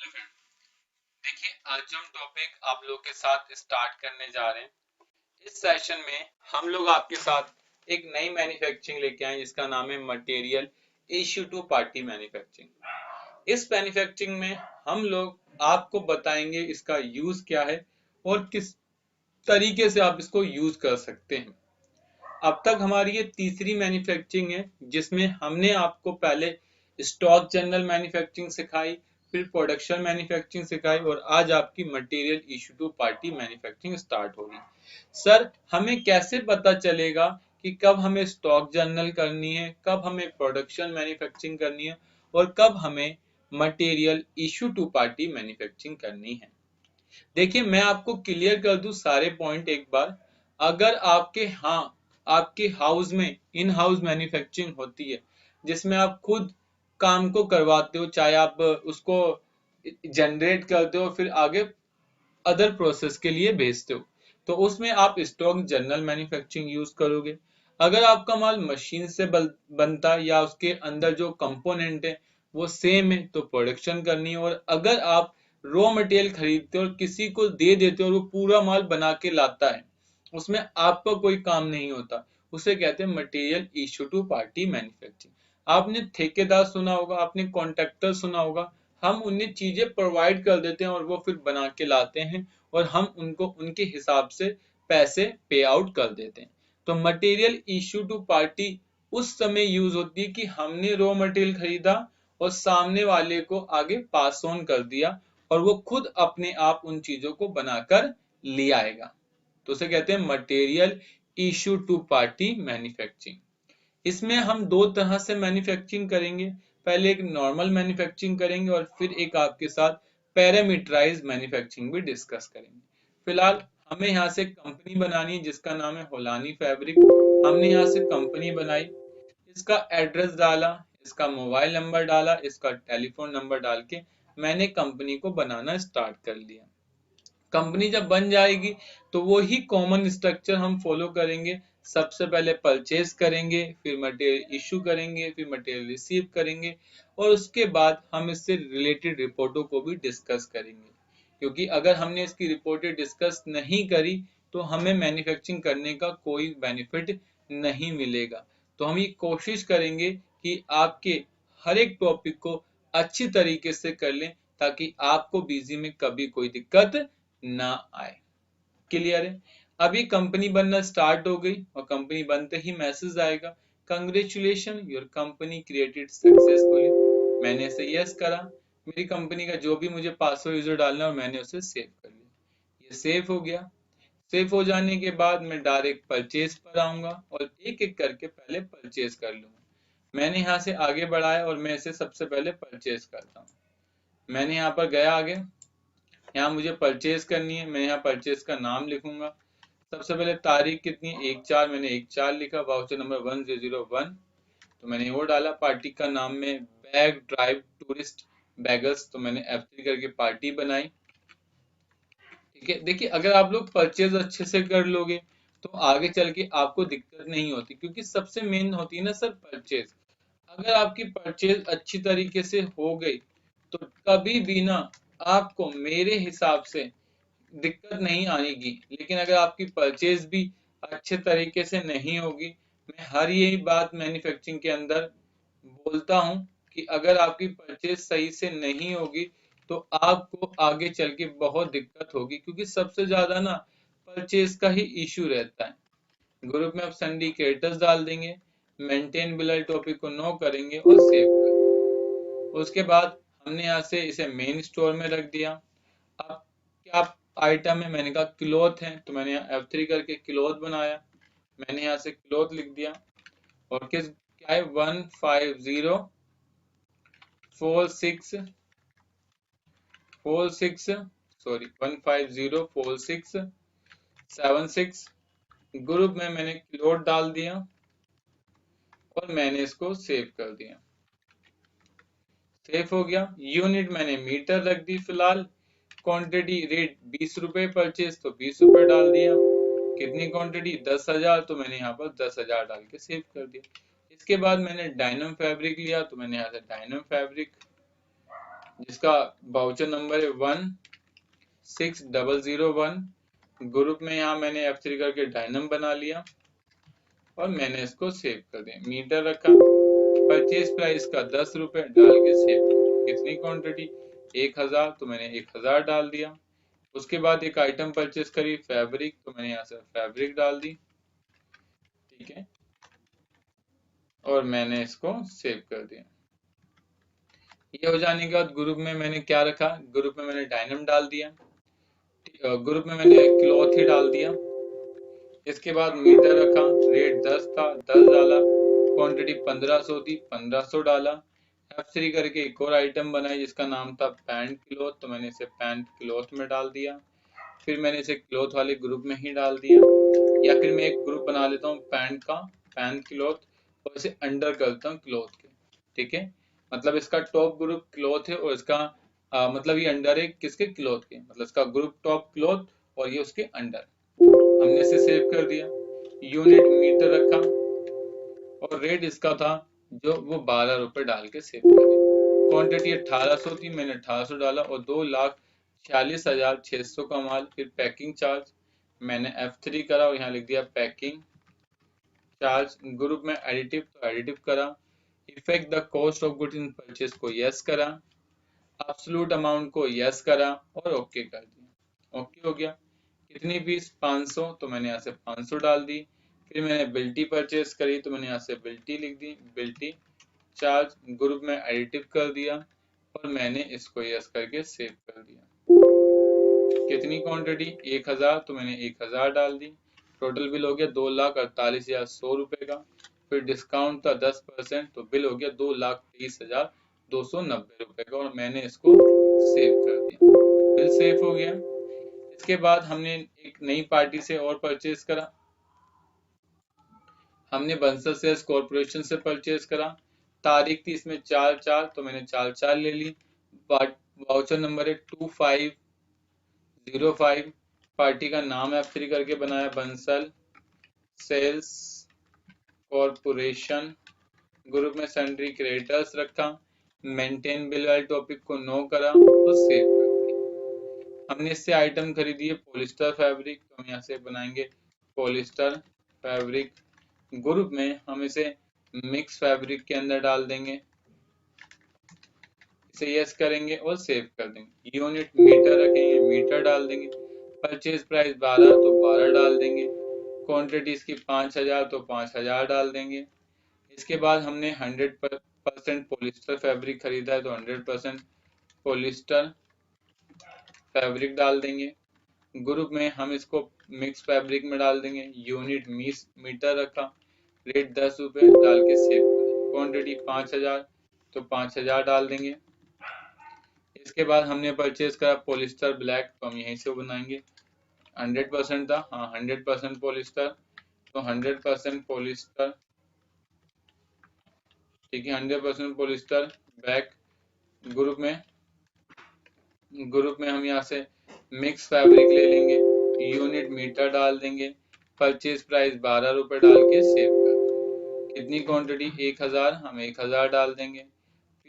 देखिए, आज जो हम टॉपिक आप लोग के साथ स्टार्ट करने जा रहे हैं, इस सेशन में हम लोग आपके साथ एक नई मैन्युफैक्चरिंग लेके आए जिसका नाम है material issue to party manufacturing. इस मैन्युफैक्चरिंग में हम लोग आपको बताएंगे इसका यूज क्या है और किस तरीके से आप इसको यूज कर सकते हैं। अब तक हमारी ये तीसरी मैन्युफैक्चरिंग है जिसमें हमने आपको पहले स्टॉक जनरल मैन्युफैक्चरिंग सिखाई, फिर प्रोडक्शन मैन्युफैक्चरिंग सिखाई और आज आपकी material issue to party manufacturing start होगी। सर, हमें कैसे पता चलेगा कि कब हमें स्टॉक जनरल करनी है, कब हमें प्रोडक्शन मैन्युफैक्चरिंग करनी है और कब हमें material issue to party manufacturing करनी है? देखिए, मैं आपको क्लियर कर दूं सारे पॉइंट एक बार। अगर आपके हाउस में इन हाउस मैन्युफैक्चरिंग होती है जिसमें आप खुद काम को करवाते हो, चाहे आप उसको जनरेट करते हो फिर आगे अदर प्रोसेस के लिए भेजते हो, तो उसमें आप स्टॉक जनरल मैन्युफैक्चरिंग यूज करोगे। अगर आपका माल मशीन से बनता है या उसके अंदर जो कंपोनेंट है वो सेम है तो प्रोडक्शन करनी है। और अगर आप रॉ मटेरियल खरीदते हो और किसी को दे देते हो और वो पूरा माल बना के लाता है, उसमें आपका कोई काम नहीं होता, उसे कहते हैं material issue to party manufacturing. आपने ठेकेदार सुना होगा, आपने कॉन्ट्रैक्टर सुना होगा। हम उन्हें चीजें प्रोवाइड कर देते हैं और वो फिर बना के लाते हैं और हम उनको उनके हिसाब से पैसे पे आउट कर देते हैं। तो मटेरियल इशू टू पार्टी उस समय यूज होती है कि हमने रॉ मटेरियल खरीदा और सामने वाले को आगे पास ऑन कर दिया और वो खुद अपने आप उन चीजों को बनाकर ले आएगा, तो उसे कहते हैं material issue to party manufacturing. इसमें हम दो तरह से मैन्युफैक्चरिंग करेंगे। पहले एक नॉर्मल मैन्युफैक्चरिंग करेंगे और फिर एक आपके साथ पैरामीटराइज मैन्युफैक्चरिंग भी डिस्कस करेंगे। फिलहाल हमें यहाँ से कंपनी बनानी है जिसका नाम है होलानी फैब्रिक। हमने यहाँ से कंपनी बनाई, इसका एड्रेस डाला, इसका मोबाइल नंबर डाला, इसका टेलीफोन नंबर डाल के मैंने कंपनी को बनाना स्टार्ट कर लिया। कंपनी जब बन जाएगी तो वो ही कॉमन स्ट्रक्चर हम फॉलो करेंगे। सबसे पहले परचेज करेंगे, फिर मटेरियल इशू करेंगे, फिर मटेरियल रिसीव करेंगे और उसके बाद हम इससे रिलेटेड रिपोर्टों को भी डिस्कस करेंगे। क्योंकि अगर हमने इसकी रिपोर्टें डिस्कस नहीं करी तो हमें मैन्युफैक्चरिंग करने का कोई बेनिफिट नहीं मिलेगा। तो हम ये कोशिश करेंगे कि आपके हर एक टॉपिक को अच्छी तरीके से कर लें ताकि आपको बीजी में कभी कोई दिक्कत ना आए। क्लियर है? अभी कंपनी बनना स्टार्ट हो गई और कंपनी बनते ही मैसेज आएगा, congratulation your company created successfully. मैंने इसे यस करा, मेरी कंपनी का जो भी मुझे पासवर्ड यूजर डालना और मैंने उसे सेव कर लिया। ये सेव हो गया। सेव हो जाने के बाद मैं डायरेक्ट परचेज पर आऊंगा और एक एक करके पहले परचेज कर लूंगा। मैंने यहाँ से आगे बढ़ाया और मैं इसे सबसे पहले परचेज करता हूँ। मैंने यहाँ पर गया आगे, यहाँ मुझे परचेज करनी है, मैं यहाँ परचेज का नाम लिखूंगा। सबसे पहले तारीख कितनी है, 1/4, मैंने 1/4 लिखा। वाउचर नंबर 1001, तो मैंने वो डाला। पार्टी का नाम में बैग ड्राइव टूरिस्ट बैगल्स, तो मैंने F3 करके पार्टी बनाई। ठीक है, देखिए अगर आप लोग परचेज अच्छे से कर लोगे तो आगे चल के आपको दिक्कत नहीं होती, क्योंकि सबसे मेन होती है ना सर परचेज। अगर आपकी परचेज अच्छी तरीके से हो गई तो कभी भी ना आपको मेरे हिसाब से दिक्कत नहीं आएगी। लेकिन अगर आपकी परचेज भी अच्छे तरीके से नहीं होगी, मैं हर यही बात मैन्युफैक्चरिंग के अंदर बोलता हूं कि अगर आपकी परचेज सही से नहीं होगी तो आपको आगे चल के बहुत दिक्कत होगी, क्योंकि सबसे ज्यादा ना परचेज का ही इशू रहता है। ग्रुप में आप सिंडिकेटर्स डाल देंगे, मेंटेन बिलर टॉपिक को नो करेंगे और सेव कर। उसके बाद हमने यहाँ से इसे मेन स्टोर में रख दिया। अब क्या आइटम है, मैंने कहा क्लॉथ है, तो मैंने यहाँ F3 करके क्लॉथ बनाया। मैंने यहाँ से क्लॉथ लिख दिया और किस क्या है 15046 ग्रुप में मैंने क्लॉथ डाल दिया और मैंने इसको सेव कर दिया। सेव हो गया। यूनिट मैंने मीटर रख दी फिलहाल। क्वांटिटी रेट 20 रुपए, परचेज तो 20 रुपए डाल दिया। कितनी क्वांटिटी 10,000, तो मैंने यहाँ पर 10,000 डाल के सेव कर दिया। इसके बाद मैंने डायनम फैब्रिक लिया, तो मैंने यहाँ से डायनम फैब्रिक जिसका वाउचर नंबर है 16001। ग्रुप में यहाँ मैंने F3 करके डायनम बना लिया और मैंने इसको सेव कर दिया। मीटर रखा, परचेज प्राइस का 10 रुपए डाल के सेव कर। कितनी क्वांटिटी? 1000, तो मैंने 1000 डाल दिया। उसके बाद एक आइटम परचेज करी फैब्रिक, तो मैंने यहाँ से फैब्रिक डाल दी, ठीक है, और मैंने इसको सेव कर दिया। ये हो जाने के बाद ग्रुप में मैंने क्या रखा? ग्रुप में मैंने डायनम डाल दिया, ग्रुप में मैंने क्लॉथ ही डाल दिया। इसके बाद मीटर रखा, रेट 10 था, 10 डाला, क्वांटिटी 1500 थी, 1500 डाला। F3 करके एक और आइटम बनाई जिसका नाम था पैंट क्लॉथ, तो मैंने इसे पैंट क्लॉथ में डाल दिया। फिर मैंने इसे क्लॉथ वाले ग्रुप में ही डाल दिया, या फिर मैं एक ग्रुप बना लेता हूँ पैंट का, पैंट क्लॉथ, और इसे अंडर करता हूँ क्लॉथ के, ठीक है। मतलब इसका टॉप ग्रुप क्लॉथ है और इसका मतलब ये अंडर है किसके? क्लॉथ के, मतलब इसका ग्रुप टॉप क्लॉथ और ये उसके अंडर। हमने इसे सेव कर दिया, यूनिट मीटर रखा और रेट इसका था जो वो 12 रुपए डाल के सेव कर दिया। क्वांटिटी 1800 थी, मैंने 1800 डाला और 2,46,600 का माल। फिर पैकिंग चार्ज मैंने F3 करा और यहाँ लिख दिया पैकिंग चार्ज। ग्रुप में एडिटिव, तो एडिटिव करा। Effect the cost of goods in purchase को यस करा, एब्सोल्यूट अमाउंट को यस करा और ओके कर दिया। ओके हो गया। कितनी फीस? 500, तो मैंने यहाँ से 500 डाल दी। फिर मैंने बिल्टी परचेज करी, तो मैंने यहाँ से बिल्टी लिख दी, बिल्टी चार्ज। ग्रुप में एडिटिव कर दिया और मैंने इसको यस करके सेव कर दिया। कितनी क्वांटिटी? 1000, तो मैंने 1000 डाल दी। टोटल बिल हो गया 2,48,100 रुपए का। फिर डिस्काउंट था 10%, तो बिल हो गया 2,30,290 रुपए का और मैंने इसको सेव कर दिया। बिल सेव हो गया। इसके बाद हमने एक नई पार्टी से और परचेज करा, हमने बंसल सेल्स कॉर्पोरेशन से परचेज करा। तारीख थी इसमें 4/4, तो मैंने 4/4 ले ली। वाउचर नंबर है 2505। पार्टी का नाम F3 करके बनाया बंसल सेल्स कॉर्पोरेशन। ग्रुप में सन्ड्री क्रेडिटर्स रखा, मेंटेन बिल वाले टॉपिक को नो करा तो सेव कर दिया। हमने इससे आइटम खरीदी है पॉलिस्टर फैब्रिक, तो हम यहाँ से बनाएंगे पॉलिस्टर फैब्रिक। ग्रुप में हम इसे मिक्स फैब्रिक के अंदर डाल देंगे, इसे यस करेंगे और सेव कर देंगे। यूनिट मीटर रखेंगे, मीटर डाल देंगे। परचेज प्राइस 12, तो 12 डाल देंगे। क्वांटिटी इसकी 5000, तो 5000 डाल देंगे। इसके बाद हमने 100% पॉलिस्टर फैब्रिक खरीदा है, तो 100% पॉलिस्टर फैब्रिक डाल देंगे। ग्रुप में हम इसको मिक्स फैब्रिक में डाल देंगे। यूनिट मीटर रखा, रेट 10 रुपए डाल के सेव करें। क्वांटिटी 5000, तो 5000 डाल देंगे। इसके बाद हमने परचेज करा पॉलिस्टर ब्लैक, तो हम यहीं से बनाएंगे। 100% था, हाँ 100% पॉलिस्टर, तो 100% पॉलिस्टर, ठीक है, 100% पॉलिस्टर बैक। ग्रुप में हम यहाँ से मिक्स फैब्रिक ले लेंगे, यूनिट मीटर डाल देंगे। परचेज प्राइस 12 रुपए डाल के सेव कर। कितनी क्वांटिटी? 1000, हम 1000 डाल देंगे।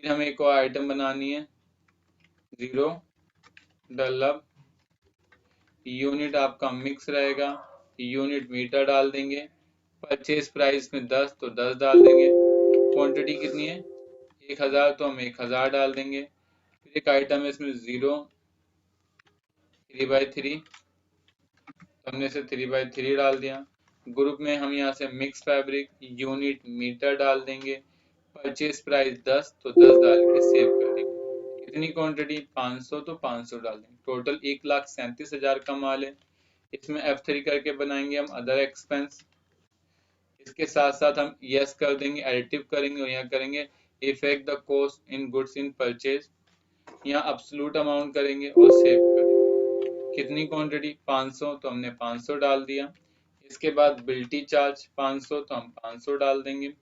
फिर हमें एक और आइटम बनानी है, जीरो डलप। यूनिट आपका मिक्स रहेगा, यूनिट मीटर डाल देंगे। परचेज प्राइस में 10, तो 10 डाल देंगे। क्वांटिटी कितनी है? 1000, तो हम 1000 डाल देंगे। फिर एक आइटम है इसमें जीरो 3/3, हमने इसे 3/3 डाल दिया। ग्रुप में हम यहाँ से मिक्स फैब्रिक यूनिट मीटर डाल देंगे। परचेज प्राइस 10, तो 10 डाल के सेव कर देंगे। कितनी क्वांटिटी? 500, तो 500 डाल देंगे। टोटल 1,37,000 का माल है। इसमें F3 करके बनाएंगे हम अदर एक्सपेंस। इसके साथ साथ हम यस कर देंगे, एडिटिव करेंगे और यहाँ करेंगे effect the cost in goods in purchase. यहाँ एब्सोल्यूट अमाउंट करेंगे और सेव करेंगे। कितनी क्वांटिटी? 500, तो हमने 500 डाल दिया। इसके बाद बिल्टी चार्ज 500, तो हम 500 डाल देंगे।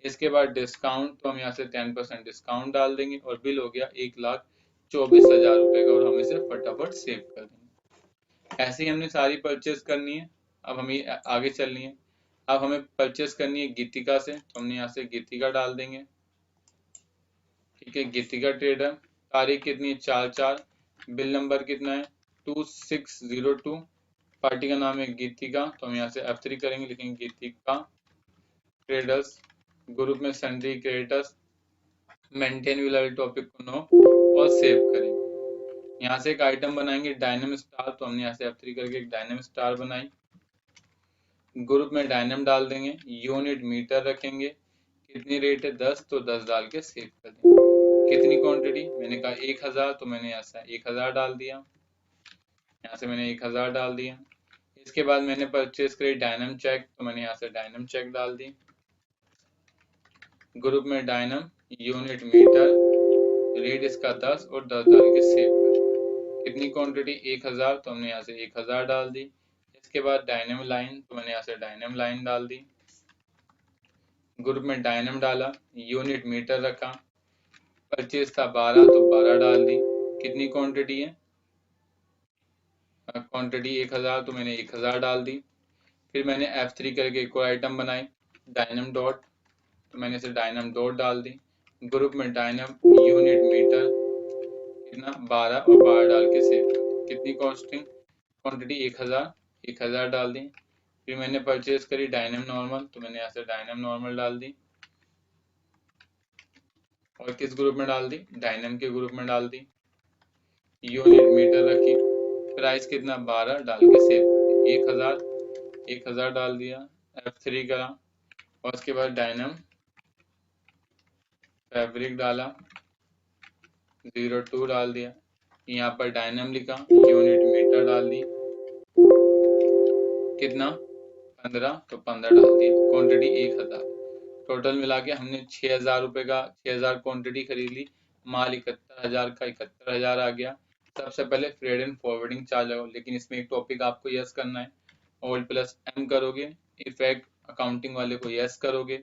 इसके बाद डिस्काउंट, तो हम यहाँ से 10% डिस्काउंट डाल देंगे और बिल हो गया 1,24,000 रुपए का और हम इसे फटाफट सेव कर देंगे। ऐसे ही हमने सारी परचेज करनी है। अब हमें आगे चलनी है। अब हमें परचेज करनी है गीतिका से, तो हमने यहाँ से गीतिका डाल देंगे, ठीक है, गीतिका ट्रेडर। तारीख कितनी है 4/4, बिल नंबर कितना है 2602, पार्टी का नाम है गीतिका, तो हम यहाँ से F3 करेंगे, लिखेंगे गीतिका ट्रेडर्स, ग्रुप में सन्ड्री क्रेडिटर्स, मेंटेन विल वाले टॉपिक को नो और सेव करेंगे। यहाँ से एक आइटम बनाएंगे डायनम स्टार, तो हमने यहाँ से F3 करके एक डायनम स्टार बनाई, ग्रुप में डायनम डाल देंगे, यूनिट मीटर रखेंगे, कितनी रेट है 10, तो 10 डाल के सेव कर देंगे। कितनी क्वांटिटी मैंने कहा 1000, तो मैंने यहाँ से 1000 डाल दिया, यहाँ से मैंने 1000 डाल दिया। इसके बाद मैंने परचेज करी डायनम चेक, तो मैंने यहाँ से डायनम चेक डाल दी, ग्रुप में डायनम, यूनिट मीटर, रेट इसका 10 और 10 डाल के सेव कर। कितनी क्वांटिटी 1000, तो हमने यहाँ से 1000 डाल दी। इसके बाद डायनम लाइन, तो मैंने यहाँ से डायनम लाइन डाल दी, ग्रुप में डायनम डाला, यूनिट मीटर रखा, परचेज था 12, तो 12 डाल दी। कितनी क्वांटिटी है क्वांटिटी 1000, तो मैंने 1000 डाल दी। फिर मैंने F3 करके एक और आइटम बनाई डायनम डॉट, तो मैंने इसे डायनम डॉट डाल दी, ग्रुप में डायनम, यूनिट मीटर, कितना 12 और 12 डाल के सेव। कितनी कॉस्टिंग क्वांटिटी 1000 डाल दी। फिर मैंने परचेज करी डायनम नॉर्मल, तो मैंने यहाँ से डायनम नॉर्मल डाल दी और किस ग्रुप में डाल दी डायनम के ग्रुप में डाल दी, यूनिट मीटर रखी, प्राइस कितना 12 डाल के सेव। 1000 डाल दिया, F3 करा और उसके बाद डायनम फैब्रिक डाला, 02 डाल दिया, यहाँ पर डायनम लिखा, यूनिट मीटर डाल दी, कितना 15, तो 15 डाल दिया, क्वांटिटी 1000। टोटल मिला के हमने 6000 रुपए का 6000 क्वांटिटी खरीद ली, माल 71000 का 71000 आ गया। सबसे पहले फ्रेड एंड फॉरवर्डिंग चार्ज लगाओ, लेकिन इसमें एक टॉपिक आपको यस करना है, ऑल प्लस M करोगे, इफेक्ट अकाउंटिंग वाले को यस करोगे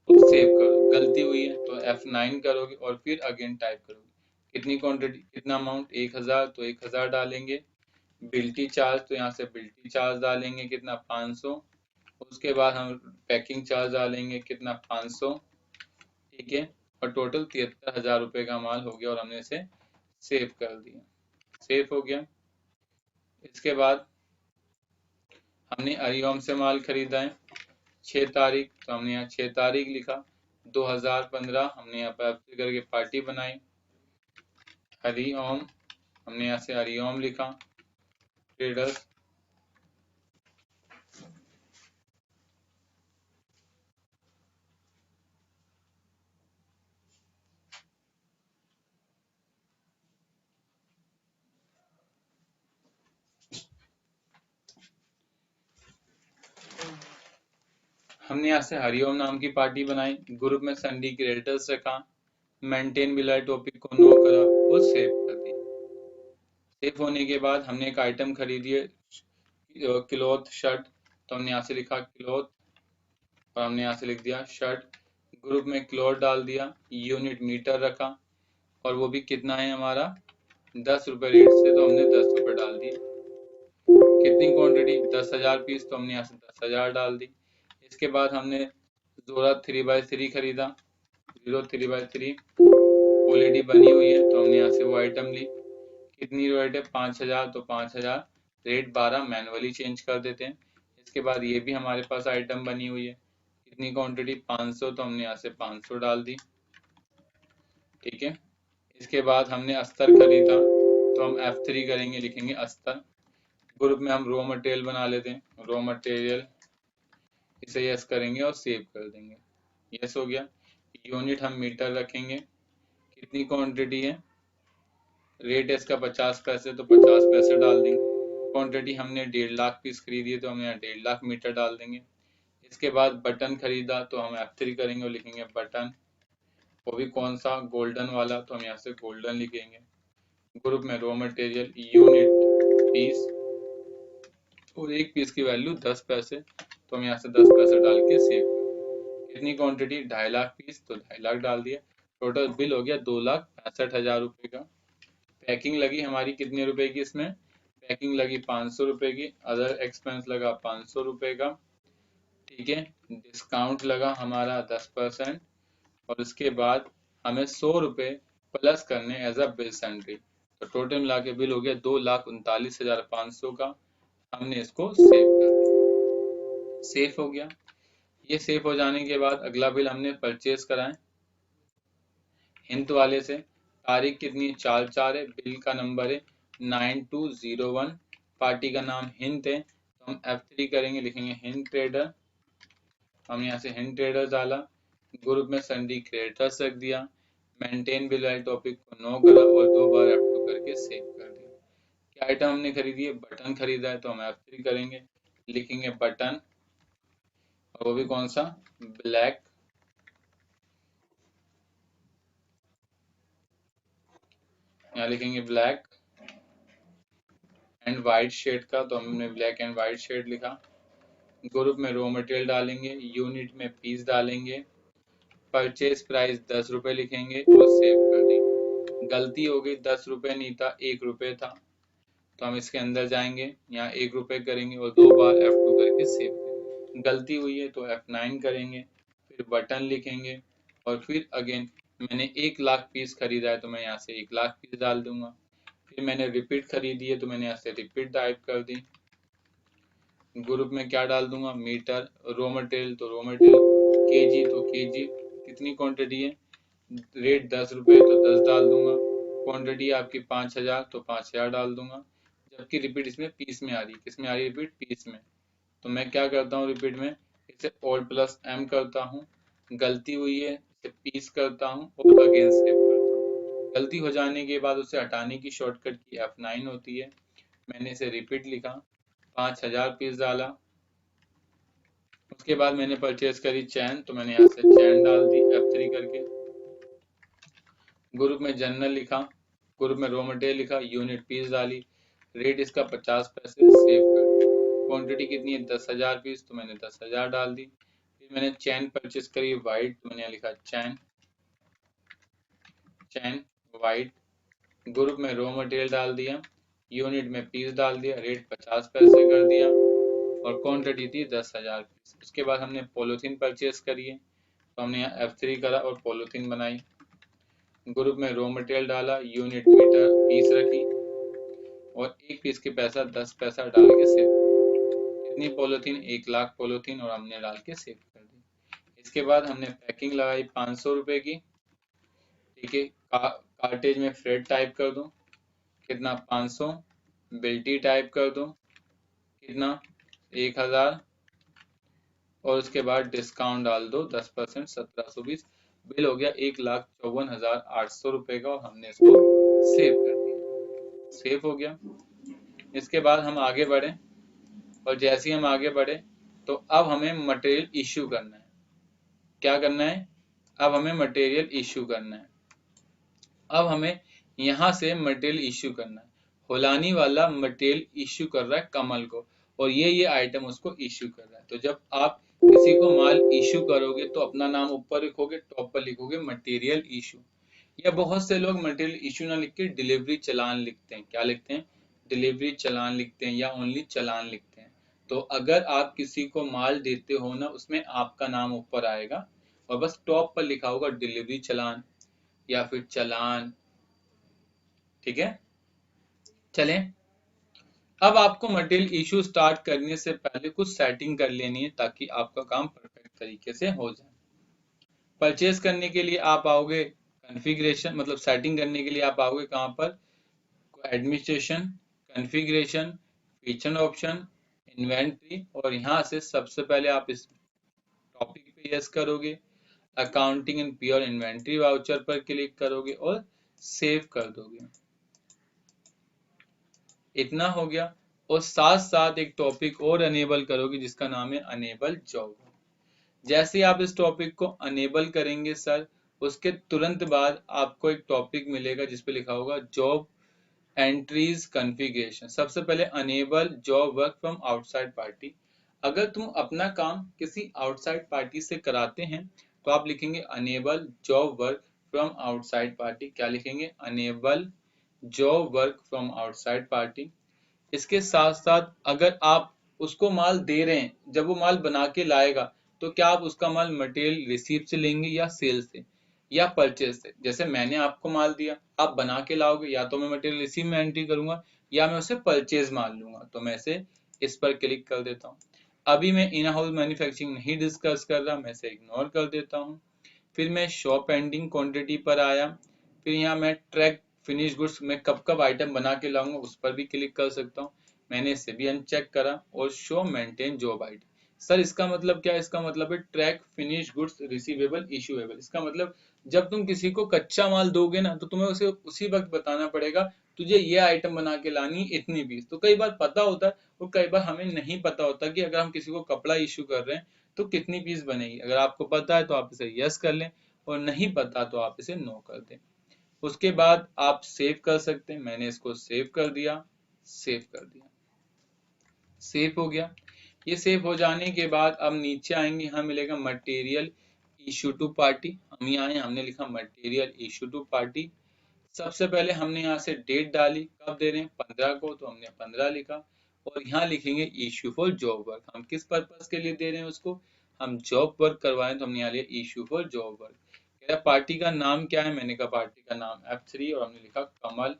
तो सेव करो, गलती हुई है तो F9 करोगे और फिर अगेन टाइप करोगे। कितनी क्वांटिटी कितना अमाउंट 1000, तो 1000 डालेंगे, बिल्टी चार्ज, तो यहाँ से बिल्टी चार्ज डालेंगे कितना 500, उसके बाद हम पैकिंग चार्ज डालेंगे कितना 500, ठीक है, और टोटल 73000 रुपये का माल हो गया और हमने इसे सेव कर दिया, सेव हो गया। इसके बाद हमने अरियोम से माल खरीदा है 6 तारीख, तो हमने यहाँ 6 तारीख लिखा 2015, हमने यहाँ पर करके पार्टी बनाई, हरिओम, हमने यहाँ से हरिओम लिखा ट्रेडर्स, हमने यहाँ से हरिओम नाम की पार्टी बनाई, ग्रुप में सन्डी क्रेडिटर्स रखा, मेंटेन बिलर टॉपिक को नो करा और सेव कर दिया। सेव होने के बाद हमने एक आइटम खरीदी है क्लॉथ शर्ट, तो हमने यहाँ से लिखा क्लॉथ और हमने यहाँ से लिख दिया शर्ट, ग्रुप में क्लॉथ डाल दिया, यूनिट मीटर रखा और वो भी कितना है हमारा 10 रुपए रेट से, तो हमने 10 रुपए डाल दिए। कितनी क्वांटिटी 10,000 पीस, तो हमने यहाँ से 10,000 डाल दी। इसके बाद हमने जोरा 3x3 खरीदा, 3x3 ऑलरेडी बनी हुई है, तो हमने यहाँ से वो आइटम ली। कितनी रेट है 5000, तो 5000 रेट 12 मैनुअली चेंज कर देते हैं। इसके बाद ये भी हमारे पास आइटम बनी हुई है, कितनी क्वांटिटी 500, तो हमने यहाँ से 500 डाल दी, ठीक है। इसके बाद हमने अस्तर खरीदा, तो हम F3 करेंगे, लिखेंगे अस्तर, ग्रुप में हम रॉ मटेरियल बना लेते हैं, रॉ मटेरियल, इसे यस करेंगे और सेव कर देंगे, यस हो गया। यूनिट हम मीटर रखेंगे, कितनी क्वांटिटी है, रेट है इसका 50 पैसे, तो 50 पैसे डाल देंगे। क्वांटिटी हमने 1.5 लाख पीस खरीदी है, तो हम यहाँ 1.5 लाख मीटर डाल देंगे। इसके बाद बटन खरीदा, तो हम F3 करेंगे और लिखेंगे बटन, वो भी कौन सा गोल्डन वाला, तो हम यहाँ से गोल्डन लिखेंगे, ग्रुप में रॉ मटेरियल, यूनिट पीस और एक पीस की वैल्यू 10 पैसे, तो हम यहाँ से 10 पैसे डाल के सेव। कितनी क्वांटिटी 2.5 लाख पीस, तो 2.5 लाख डाल दिया, टोटल बिल हो गया 2,65,000 रुपये का। पैकिंग लगी हमारी कितने रुपए की, इसमें पैकिंग लगी 500 रुपए की, अदर एक्सपेंस लगा 500 रुपए का, ठीक है। डिस्काउंट लगा हमारा 10% और उसके बाद हमें 100 रुपए प्लस करने एज अ बिल सेंट्री। तो टोटल मिला के बिल हो गया 2,39,500 का। हमने इसको सेव कर दिया, सेव हो गया। ये सेव हो जाने के बाद अगला बिल हमने परचेज कराए हिंट वाले से। तारीख कितनी, 4/4 है, बिल का नंबर है 9201, पार्टी का नाम हिंट है, तो हम F3 करेंगे, लिखेंगे हिंट ट्रेडर। हम यहाँ से हिंट ट्रेडर डाला, ग्रुप में सन्डी क्रिएटर्स रख दिया, मेंटेन बिल वाले टॉपिक को नो करा और 2 बार F2 करके सेव कर दिया। क्या आइटम हमने खरीदी है, बटन खरीदा है, तो हम F3 करेंगे, लिखेंगे बटन, और वो भी कौन सा, ब्लैक, यहाँ लिखेंगे ब्लैक एंड वाइट शेड का, तो हमने ब्लैक एंड वाइट शेड लिखा। ग्रुप में रॉ मटेरियल डालेंगे, यूनिट में पीस डालेंगे, परचेज प्राइस 10 रुपए लिखेंगे और सेव कर देंगे। गलती हो गई, 10 रुपए नहीं था, 1 रुपए था, तो हम इसके अंदर जाएंगे, यहाँ 1 रुपए करेंगे और 2 बार F2 करके सेव करेंगे। गलती हुई है तो F9 करेंगे, फिर बटन लिखेंगे और फिर अगेन मैंने 1 लाख पीस खरीदा है तो मैं यहाँ से 1 लाख पीस डाल दूंगा। फिर मैंने रिपीट खरीदी है तो मैंने यहाँ से रिपीट टाइप कर दी। ग्रुप में क्या डाल दूंगा, मीटर, रॉ मटेरियल तो रॉ मटेरियल, केजी तो केजी, कितनी क्वांटिटी है, रेट 10 रुपए तो 10 डाल दूंगा, क्वांटिटी आपकी 5000 तो 5000 डाल दूंगा। जबकि रिपीट इसमें पीस में आ रही है, किस में आ रही है रिपीट, पीस में, तो मैं क्या करता हूँ रिपीट में, इसे ऑल प्लस एम करता हूँ, गलती हुई है इसे पीस करता हूँ और अगेन सेव करता हूँ। गलती हो जाने के बाद उसे हटाने की शॉर्टकट की F9 होती है। मैंने इसे रिपीट लिखा, 5000 पीस डाला, उसके बाद मैंने परचेज करी चैन, तो मैंने यहाँ से चैन डाल दी F3 करके। ग्रुप में जनरल लिखा, ग्रुप में रॉ मटेरियल लिखा, यूनिट पीस डाली, रेट इसका 50 पैसे, सेव कर दिया। क्वांटिटी कितनी है, 10,000 पीस, तो मैंने 10,000 डाल दी। फिर मैंने चैन परचेज करी वाइट, तो मैंने लिखा चैन, चैन वाइट। ग्रुप में रॉ मटेरियल डाल दिया, यूनिट में पीस डाल दिया, रेट 50 पैसे कर दिया और क्वांटिटी थी 10,000 पीस। उसके बाद हमने पॉलीथीन परचेज करी है, तो हमने यहाँ F3 करा और पॉलीथीन बनाई। ग्रुप में रॉ मटेरियल डाला, यूनिट मीटर पीस रखी और एक पीस के पैसा 10 पैसा डाल के सेव। कितनी पॉलीथीन, 1 लाख पॉलीथीन, और हमने डाल के सेव कर दी। इसके बाद हमने पैकिंग लगाई 500 रुपए की, ठीक है। कार्टेज में फ्रेड टाइप कर दो, कितना 500, बिल्टी टाइप कर दो, कितना 1000, और उसके बाद डिस्काउंट डाल दो 10%, 1720। बिल हो गया 1,54,800 रुपए का और हमने इसको सेव कर दिया, सेव हो गया। इसके बाद हम आगे बढ़े और जैसे ही हम आगे बढ़े तो अब हमें मटेरियल इश्यू करना है। क्या करना है, अब हमें मटेरियल इश्यू करना है। अब हमें यहाँ से मटेरियल इश्यू करना है। होलानी वाला मटेरियल इश्यू कर रहा है कमल को और ये आइटम उसको इश्यू कर रहा है। तो जब आप किसी को माल इश्यू करोगे तो अपना नाम ऊपर लिखोगे, टॉप पर लिखोगे मटेरियल इश्यू। या बहुत से लोग मटेरियल इश्यू ना लिख के डिलीवरी चालान लिखते हैं। क्या लिखते हैं, डिलीवरी चालान लिखते हैं या ओनली चालान लिखते हैं। तो अगर आप किसी को माल देते हो ना, उसमें आपका नाम ऊपर आएगा और बस टॉप पर लिखा होगा डिलीवरी चालान या फिर चालान, ठीक है। चलें, अब आपको मटेरियल इशू स्टार्ट करने से पहले कुछ सेटिंग कर लेनी है ताकि आपका काम परफेक्ट तरीके से हो जाए। परचेज करने के लिए आप आओगे कॉन्फ़िगरेशन, मतलब सेटिंग करने के लिए आप आओगे कहाँ पर, administration, configuration, feature option, inventory, और यहाँ से सबसे पहले आप इस टॉपिक पे यस करोगे, accounting and pure inventory voucher पर क्लिक करोगे और सेव कर दोगे। इतना हो गया, और साथ साथ एक टॉपिक और अनेबल करोगे जिसका नाम है अनेबल जॉब। जैसे ही आप इस टॉपिक को अनेबल करेंगे सर, उसके तुरंत बाद आपको एक टॉपिक मिलेगा जिस पे लिखा होगा जॉब एंट्रीज कॉन्फ़िगरेशन। सबसे पहले enable job work from outside party. अगर तुम अपना काम किसी आउटसाइड पार्टी से कराते हैं तो आप लिखेंगे enable job work from outside party. क्या लिखेंगे, enable job work from outside party. इसके साथ साथ अगर आप उसको माल दे रहे हैं, जब वो माल बना के लाएगा तो क्या आप उसका माल मटेरियल रिसीव से लेंगे या सेल से, या परचेज से। जैसे मैंने आपको माल दिया, आप बना के लाओगे, या तो मैं मटेरियल इसी में एंट्री करूंगा या मैं उसे परचेज मान लूंगा। तो मैं इसे इस पर क्लिक कर देता हूँ। अभी मैं इन हाउस मैन्युफैक्चरिंग नहीं डिस्कस कर रहा, मैं इसे इग्नोर कर देता हूँ। फिर मैं शो पेंडिंग क्वांटिटी पर आया। फिर यहाँ मैं ट्रैक फिनिश गुड्स में कब कब आइटम बना के लाऊंगा उस पर भी क्लिक कर सकता हूँ। मैंने इसे भी अनचेक करा। और show maintain job ID. Sir इसका मतलब क्या है? इसका मतलब है track finish goods receivable issuable. इसका मतलब जब तुम किसी को कच्चा माल दोगे ना, तो तुम्हें उसे उसी वक्त बताना पड़ेगा तुझे ये आइटम बना के लानी इतनी पीस। तो कई बार पता होता है और कई बार हमें नहीं पता होता कि अगर हम किसी को कपड़ा इशू कर रहे हैं तो कितनी पीस बनेगी। अगर आपको पता है तो आप इसे यस कर लें, और नहीं पता तो आप इसे नो कर दें। उसके बाद आप सेव कर सकते हैं। मैंने इसको सेव कर दिया, सेव कर दिया, सेव हो गया। ये सेव हो जाने के बाद अब नीचे आएंगे, यहाँ मिलेगा मटेरियल इशू टू पार्टी। हम यहाँ आए, हमने लिखा मटेरियल इशू टू पार्टी। सबसे पहले हमने यहाँ से डेट डाली, कब दे रहे हैं 15 को, तो हमने 15 लिखा। और यहाँ लिखेंगे इशू फॉर जॉब वर्क। हम किस पर्पज के लिए दे रहे हैं उसको? हम जॉब वर्क करवाएं, तो हमने यहाँ लिया इशू फॉर जॉब वर्क। कह रहा पार्टी का नाम क्या है? मैंने कहा पार्टी का नाम F3 और हमने लिखा कमल।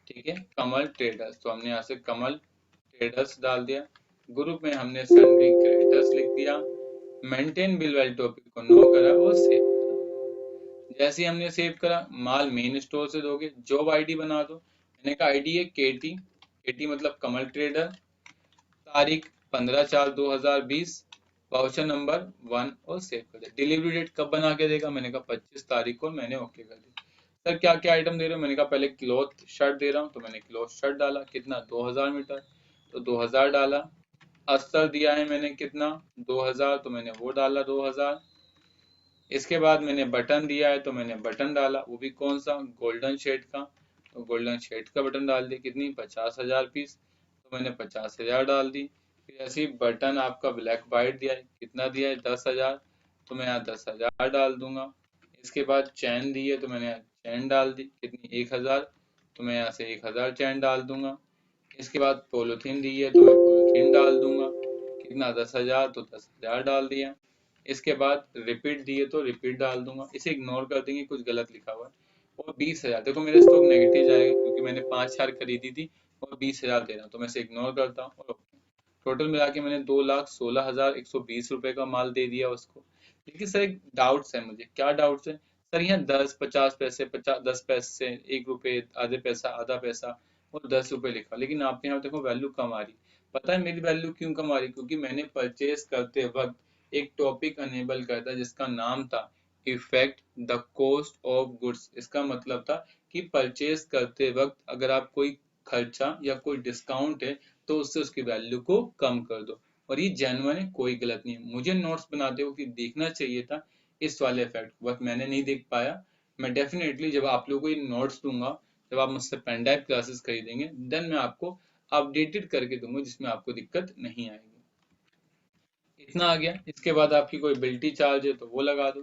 ठीक है, कमल ट्रेडर्स। तो हमने यहाँ से कमल ट्रेडर्स डाल दिया। ग्रुप में हमने सन्ड्री क्रेडिटर्स लिख दिया। मेंटेन बिल वैल्यू टॉपिक को नो करा और सेव करा। जैसे ही हमने सेव करा, माल मेन स्टोर से दोगे, जॉब आईडी बना दो। मैंने कहा आईडी है केटी, केटी मतलब कमल ट्रेडर, तारीख 15/4/2020, वाउचर नंबर 1 और सेव कर दिया। डिलीवरी डेट कब बना के देगा? मैंने कहा 25 तारीख को, मैंने ओके कर दिया। सर क्या क्या आइटम दे रहे हो? मैंने कहा पहले क्लॉथ शर्ट दे रहा हूँ, तो मैंने क्लॉथ शर्ट डाला। कितना? 2000 मीटर, तो 2000 डाला। अस्तर दिया है मैंने कितना? 2000, तो मैंने वो डाला 2000। इसके बाद मैंने बटन दिया है, तो मैंने बटन डाला, वो भी कौन सा? गोल्डन शेड का। तो गोल्डन शेड का बटन डाल दिया। कितनी? 50,000 पीस, तो मैंने 50,000 डाल दी। फिर ऐसे ही बटन आपका ब्लैक वाइट दिया है, कितना दिया है? 10,000, तो मैं यहाँ 10,000 डाल दूंगा। इसके बाद चैन दी है, तो मैंने चैन डाल दी। कितनी? 1,000, तो मैं यहाँ से 1,000 चैन डाल दूंगा। इसके बाद पॉलीथीन दी है, तो मैं पॉलीथीन डाल दूंगा। कितना? 10,000, तो 10,000 डाल दिया। इसके बाद रिपीट दिए, तो रिपीट डाल दूंगा। इसे इग्नोर कर देंगे, कुछ गलत लिखा हुआ है। और 20,000, देखो मेरा स्टॉक नेगेटिव जाएगा क्योंकि मैंने 5,000 खरीदी थी और 20,000 दे रहा हूँ, तो मैं इसे इग्नोर करता हूँ। और टोटल मिला के मैंने 2,16,120 रुपए का माल दे दिया उसको। लेकिन सर एक डाउट्स है मुझे। क्या डाउट्स है सर? यहाँ 10, 50 पैसे, 10 पैसे, 1 रुपए, आधे पैसा, आधा पैसा और 10 रुपए लिखा, लेकिन आपके यहाँ देखो वैल्यू कम आ रही। पता है मेरी वैल्यू क्यों कम आ रही? क्योंकि मैंने परचेज करते वक्त एक टॉपिक अनेबल किया था जिसका नाम था effect the cost of goods. इसका मतलब था कि परचेज करते वक्त अगर आप कोई खर्चा या कोई डिस्काउंट है तो उससे उसकी वैल्यू को कम कर दो। और ये जेन्युइन है, कोई गलत नहीं है। मुझे नोट्स बनाते हुए देखना चाहिए था इस वाले इफेक्ट, बट मैंने नहीं देख पाया। मैं डेफिनेटली जब आप लोगों को ये नोट्स दूंगा, जब आप मुझसे पेन ड्राइव क्लासेस खरीदेंगे, देन मैं आपको अपडेटेड करके दूंगा जिसमें आपको दिक्कत नहीं आएगी। इतना आ गया। इसके बाद आपकी कोई बिल्टी चार्ज है तो वो लगा दो।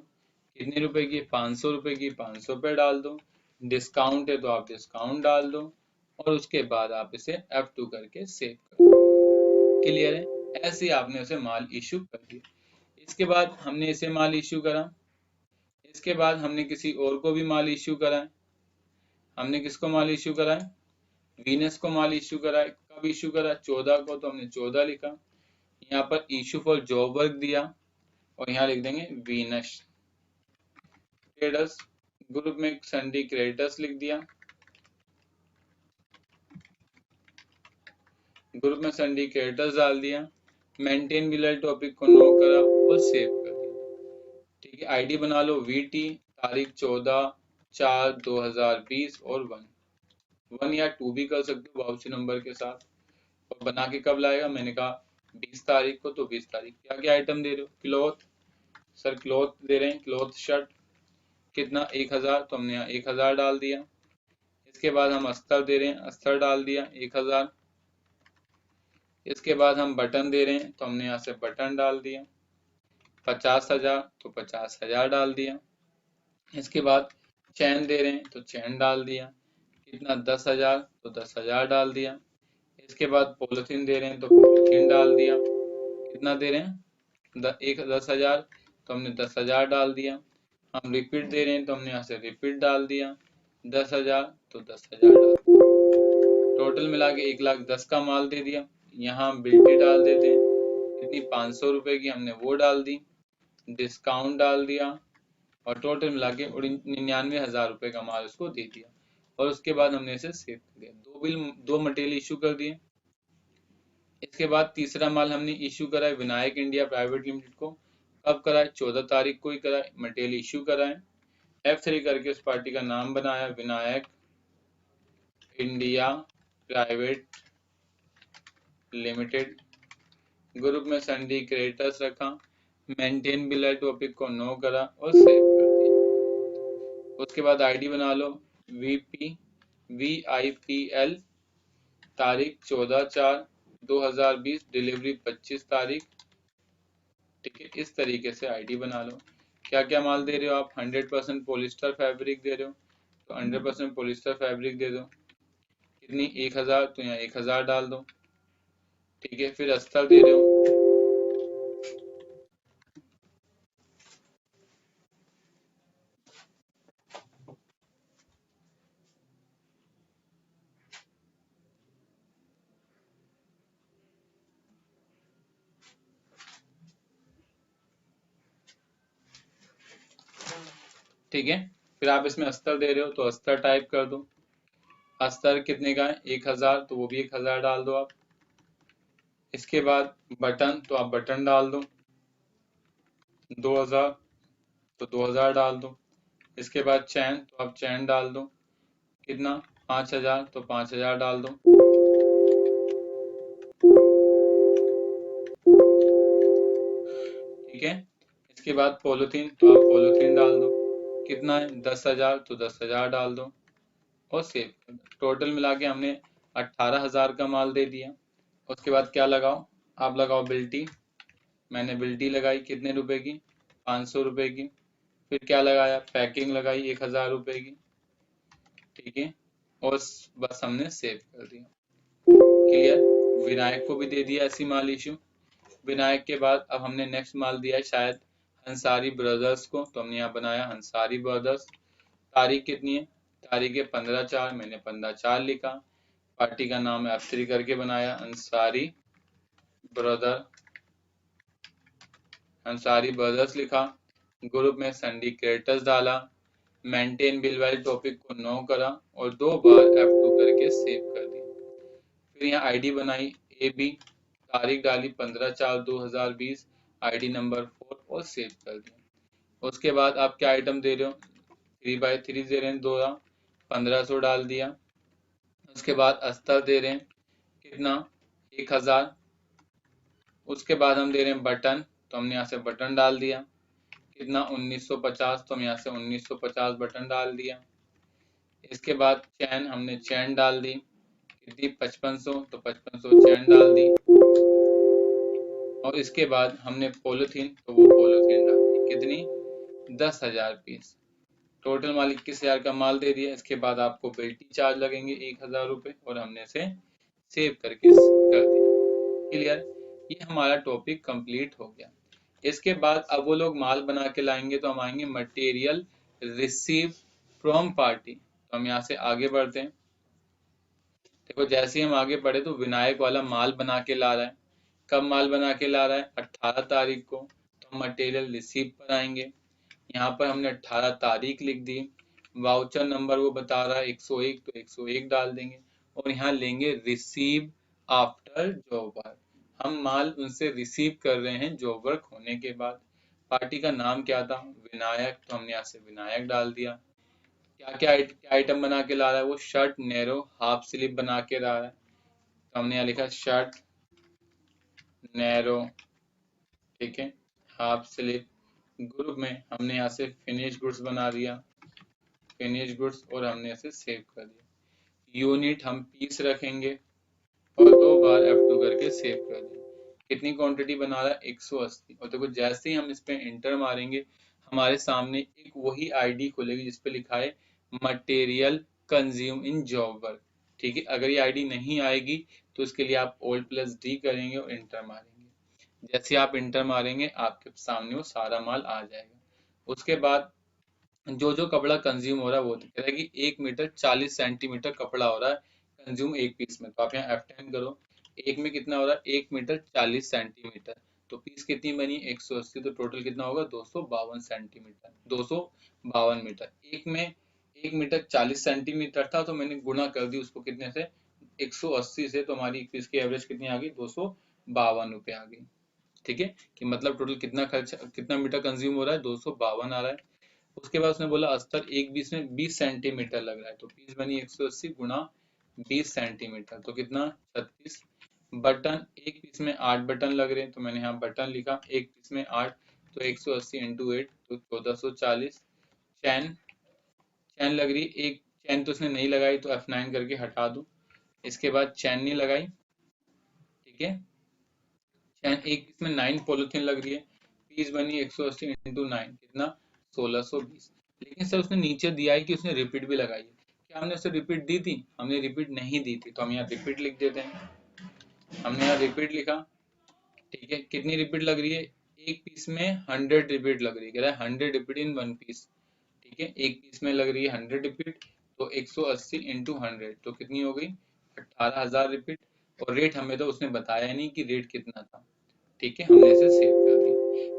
कितने रुपए की? 500 रुपए की, 500 रुपए डाल दो। डिस्काउंट है तो आप डिस्काउंट डाल दो। और उसके बाद आप इसे F2 करके सेव कर दो। क्लियर है? ऐसे ही आपने उसे माल इशू कर दिया। इसके बाद हमने इसे माल इशू करा। इसके बाद हमने किसी और को भी माल इशू करा है। हमने किसको माल इशू करा है? वीनस को माल इशू करा है। कब इशू करा? 14 को, तो हमने 14 लिखा। यहाँ पर इशू फॉर जॉब वर्क दिया और यहाँ लिख देंगे वीनस ट्रेडर्स। ग्रुप में सन्ड्री क्रेडिटर्स लिख दिया। ग्रुप में सन्ड्री क्रेडिटर्स डाल दिया। मेंटेन बिलर टॉपिक को नो करा और सेव कर दिया। ठीक है, आईडी बना लो VT, तारीख 14/4/2020 और 1 या 2 भी कर सकते हो वाउचर नंबर के साथ। और बना के कब लाएगा? मैंने कहा 20 तारीख को, तो 20 तारीख। क्या क्या आइटम दे रहे हो? क्लॉथ, सर क्लॉथ दे रहे हैं, क्लॉथ शर्ट। कितना? 1,000, तो हमने यहाँ 1,000 डाल दिया। इसके बाद हम अस्तर दे रहे हैं, अस्तर डाल दिया 1,000। इसके बाद हम बटन दे रहे हैं, तो हमने यहाँ से बटन डाल दिया। 50,000, तो 50,000 डाल दिया। इसके बाद चैन दे रहे हैं, तो चैन डाल दिया। कितना? 10,000, तो 10,000 डाल दिया। इसके बाद पॉलिथीन दे रहे हैं, तो पॉलिथीन डाल दिया। कितना दे रहे हैं? 10,000, तो हमने 10,000 डाल दिया। हम रिपीट दे रहे हैं तो हमने यहाँ से रिपीट डाल दिया, 10,000 तो 10,000 डाल दिया। टोटल मिला के 1,10,000 का माल दे दिया। यहाँ हम बिल्टी डाल देते हैं, कितनी 500 रुपए की, हमने वो डाल दी, डिस्काउंट डाल दिया और टोटल मिला के 99,000 रुपए का माल उसको दे दिया। और उसके बाद हमने इसे सेव कर दिया। दो मटेरियल इशू कर दिए। इसके बाद तीसरा माल हमने इशू करा है विनायक इंडिया प्राइवेट लिमिटेड को। कब करा है? 14 तारीख को ही करा है, मटेरियल इशू करा है। F3 करके उस पार्टी का नाम बनाया, Vinayak India private limited. Group में सन्डी क्रेडिटर्स रखा, मेंटेन बिलर टॉपिक को नो करा और सेव कर दिया। उसके बाद आईडी बना लो, VIPL, तारीख 14/4/2020, डिलीवरी 25 तारीख। ठीक है, इस तरीके से आईडी बना लो। क्या क्या माल दे रहे हो आप? 100% पॉलिस्टर फैब्रिक दे रहे हो तो 100% पॉलिस्टर फैब्रिक दे दो। कितनी? 1,000, तो यहाँ 1,000 डाल दो। ठीक है, फिर अस्तर दे रहे हो, ठीक है। फिर आप इसमें अस्तर दे रहे हो तो अस्तर टाइप कर दो। अस्तर कितने का है? 1,000, तो वो भी 1,000 डाल दो आप। इसके बाद बटन, तो आप बटन डाल दो। 2,000, तो 2,000 डाल दो। इसके बाद चैन, तो आप चैन डाल दो। कितना? 5,000, तो 5,000 डाल दो। ठीक है। इसके बाद पॉलीथीन, तो आप पॉलीथीन डाल दो। कितना है? 10,000, तो 10,000 डाल दो और सेव कर दो। टोटल मिला के हमने 18,000 का माल दे दिया। उसके बाद क्या लगाओ? आप लगाओ बिल्टी। मैंने बिल्टी लगाई, कितने रुपए की? 500 रुपए की। फिर क्या लगाया? पैकिंग लगाई 1,000 रुपए की। ठीक है, और बस हमने सेव कर दिया। क्लियर? विनायक को भी दे दिया ऐसी माल इशू। विनायक के बाद अब हमने नेक्स्ट माल दिया है शायद अंसारी ब्रदर्स को, तो हमने यहाँ बनाया अंसारी ब्रदर्स। तारीख कितनी है? तारीख है 15/4, मैंने 15/4 लिखा। पार्टी का नाम है F3 करके बनाया, अंसारी ब्रदर, अंसारी ब्रदर्स लिखा। ग्रुप में सन्डी क्रेडिटर्स डाला, मेंटेन बिल वाले टॉपिक को नो करा और 2 बार F2 करके सेव कर दिया। फिर यहाँ आईडी बनाई AB, तारीख डाली 15/4/2020, आईडी नंबर 4 और सेव कर दिया। उसके बाद आप क्या आइटम दे रहे हो? 3x3 दे रहे हैं, 2 1500 डाल दिया। उसके बाद अस्तर दे रहे हैं, कितना? 1,000। उसके बाद हम दे रहे हैं बटन, तो हमने यहाँ से बटन डाल दिया। कितना? 1950, तो हम यहाँ से 1950 बटन डाल दिया। इसके बाद चैन, हमने चैन डाल दी। कितनी? 5500, तो 5500 चैन डाल दी। और इसके बाद हमने पॉलीथीन, तो वो पॉलीथीन डाल दी। कितनी? 10,000 पीस। टोटल माल 21,000 का माल दे दिया। इसके बाद आपको बिल्टी चार्ज लगेंगे 1,000 रुपए और हमने इसे सेव करके कर दिया। क्लियर? ये हमारा टॉपिक कंप्लीट हो गया। इसके बाद अब वो लोग माल बना के लाएंगे तो हम आएंगे मटेरियल रिसीव फ्रॉम पार्टी। तो हम यहाँ से आगे बढ़ते हैं। देखो जैसे ही हम आगे बढ़े तो विनायक वाला माल बना के ला रहा है। कब माल बना के ला रहा है? 18 तारीख को। तो हम मटेरियल रिसीव पर आएंगे। यहाँ पर हमने 18 तारीख लिख दी। वाउचर नंबर वो बता रहा है 101, तो 101 डाल देंगे और यहाँ लेंगे रिसीव आफ्टर जॉब वर्क। हम माल उनसे रिसीव कर रहे हैं जॉब वर्क होने के बाद। पार्टी का नाम क्या था? विनायक, तो हमने यहाँ से विनायक डाल दिया। क्या क्या आइटम बना के ला रहा है वो? शर्ट नैरो हाफ स्लीव बना के ला रहा है, तो हमने यहाँ लिखा शर्ट नैरो। ठीक है, हाफ स्लीव। ग्रुप में हमने यहाँ से फिनिश गुड्स बना दिया, फिनिश गुड्स, और हमने इसे सेव कर दिया। यूनिट हम पीस रखेंगे और 2 बार F2 करके सेव कर दिया। कितनी क्वांटिटी बना रहा है? 180। और देखो जैसे ही हम इस पे इंटर मारेंगे हमारे सामने एक वही आईडी खुलेगी जिसपे लिखा है material consume in job work. ठीक है, अगर ये आईडी नहीं आएगी तो इसके लिए आप Alt+D करेंगे और इंटर मारेंगे। जैसे आप इंटर मारेंगे आपके सामने वो सारा माल आ जाएगा। उसके बाद जो जो कपड़ा कंज्यूम हो रहा है वो कह रहा है कि 1 मीटर 40 सेंटीमीटर कपड़ा हो रहा है कंज्यूम एक पीस में। तो आप यहाँ F10 करो, एक में कितना हो रहा है 1 मीटर 40 सेंटीमीटर। तो पीस कितनी बनी 180, तो टोटल कितना होगा 252 सेंटीमीटर, 252 मीटर। एक मीटर 40 सेंटीमीटर था, तो मैंने गुणा कर दी उसको कितने से 180 से, तो हमारी एक पीस की एवरेज कितनी आ गई 252 रुपये आ गई। ठीक है, कि मतलब टोटल कितना खर्च कितना मीटर कंज्यूम हो रहा है 252 आ रहा है। उसके बाद उसने बोला अस्तर एक पीस में 20 सेंटीमीटर लग रहा है, तो पीस बनी 180 गुणा 20 सेंटीमीटर, तो कितना 36। बटन एक पीस में 8 बटन लग रहे हैं, तो मैंने यहाँ बटन लिखा एक पीस में 8, तो 180 इंटू 8 तो 1440। चैन चैन लग रही एक चैन, तो उसने नहीं लगाई तो F9 करके हटा दूं। इसके बाद चैन नहीं लगाई, ठीक है। चैन एक पीस में 9 पॉलिथीन लग रही है, पीस बनी 180 इंटू 9 कितना 1620। लेकिन सर उसने नीचे दिया है कि उसने रिपीट भी लगाई है, क्या हमने उसे रिपीट दी थी? हमने रिपीट नहीं दी थी, तो हम यहाँ रिपीट लिख देते हैं। हमने यहाँ रिपीट लिखा, ठीक है। कितनी रिपीट लग रही है? एक पीस में 100 रिपीट लग रही है, कह रहा है 100 रिपीट इन वन पीस, ठीक है। एक पीस में लग रही है 100 रिपीट, तो 180 इंटू 100 तो कितनी हो गई 18,000 रिपीट। और रेट हमें तो उसने बताया नहीं कि रेट कितना था, ठीक है। हमने इसे सेव कर दी।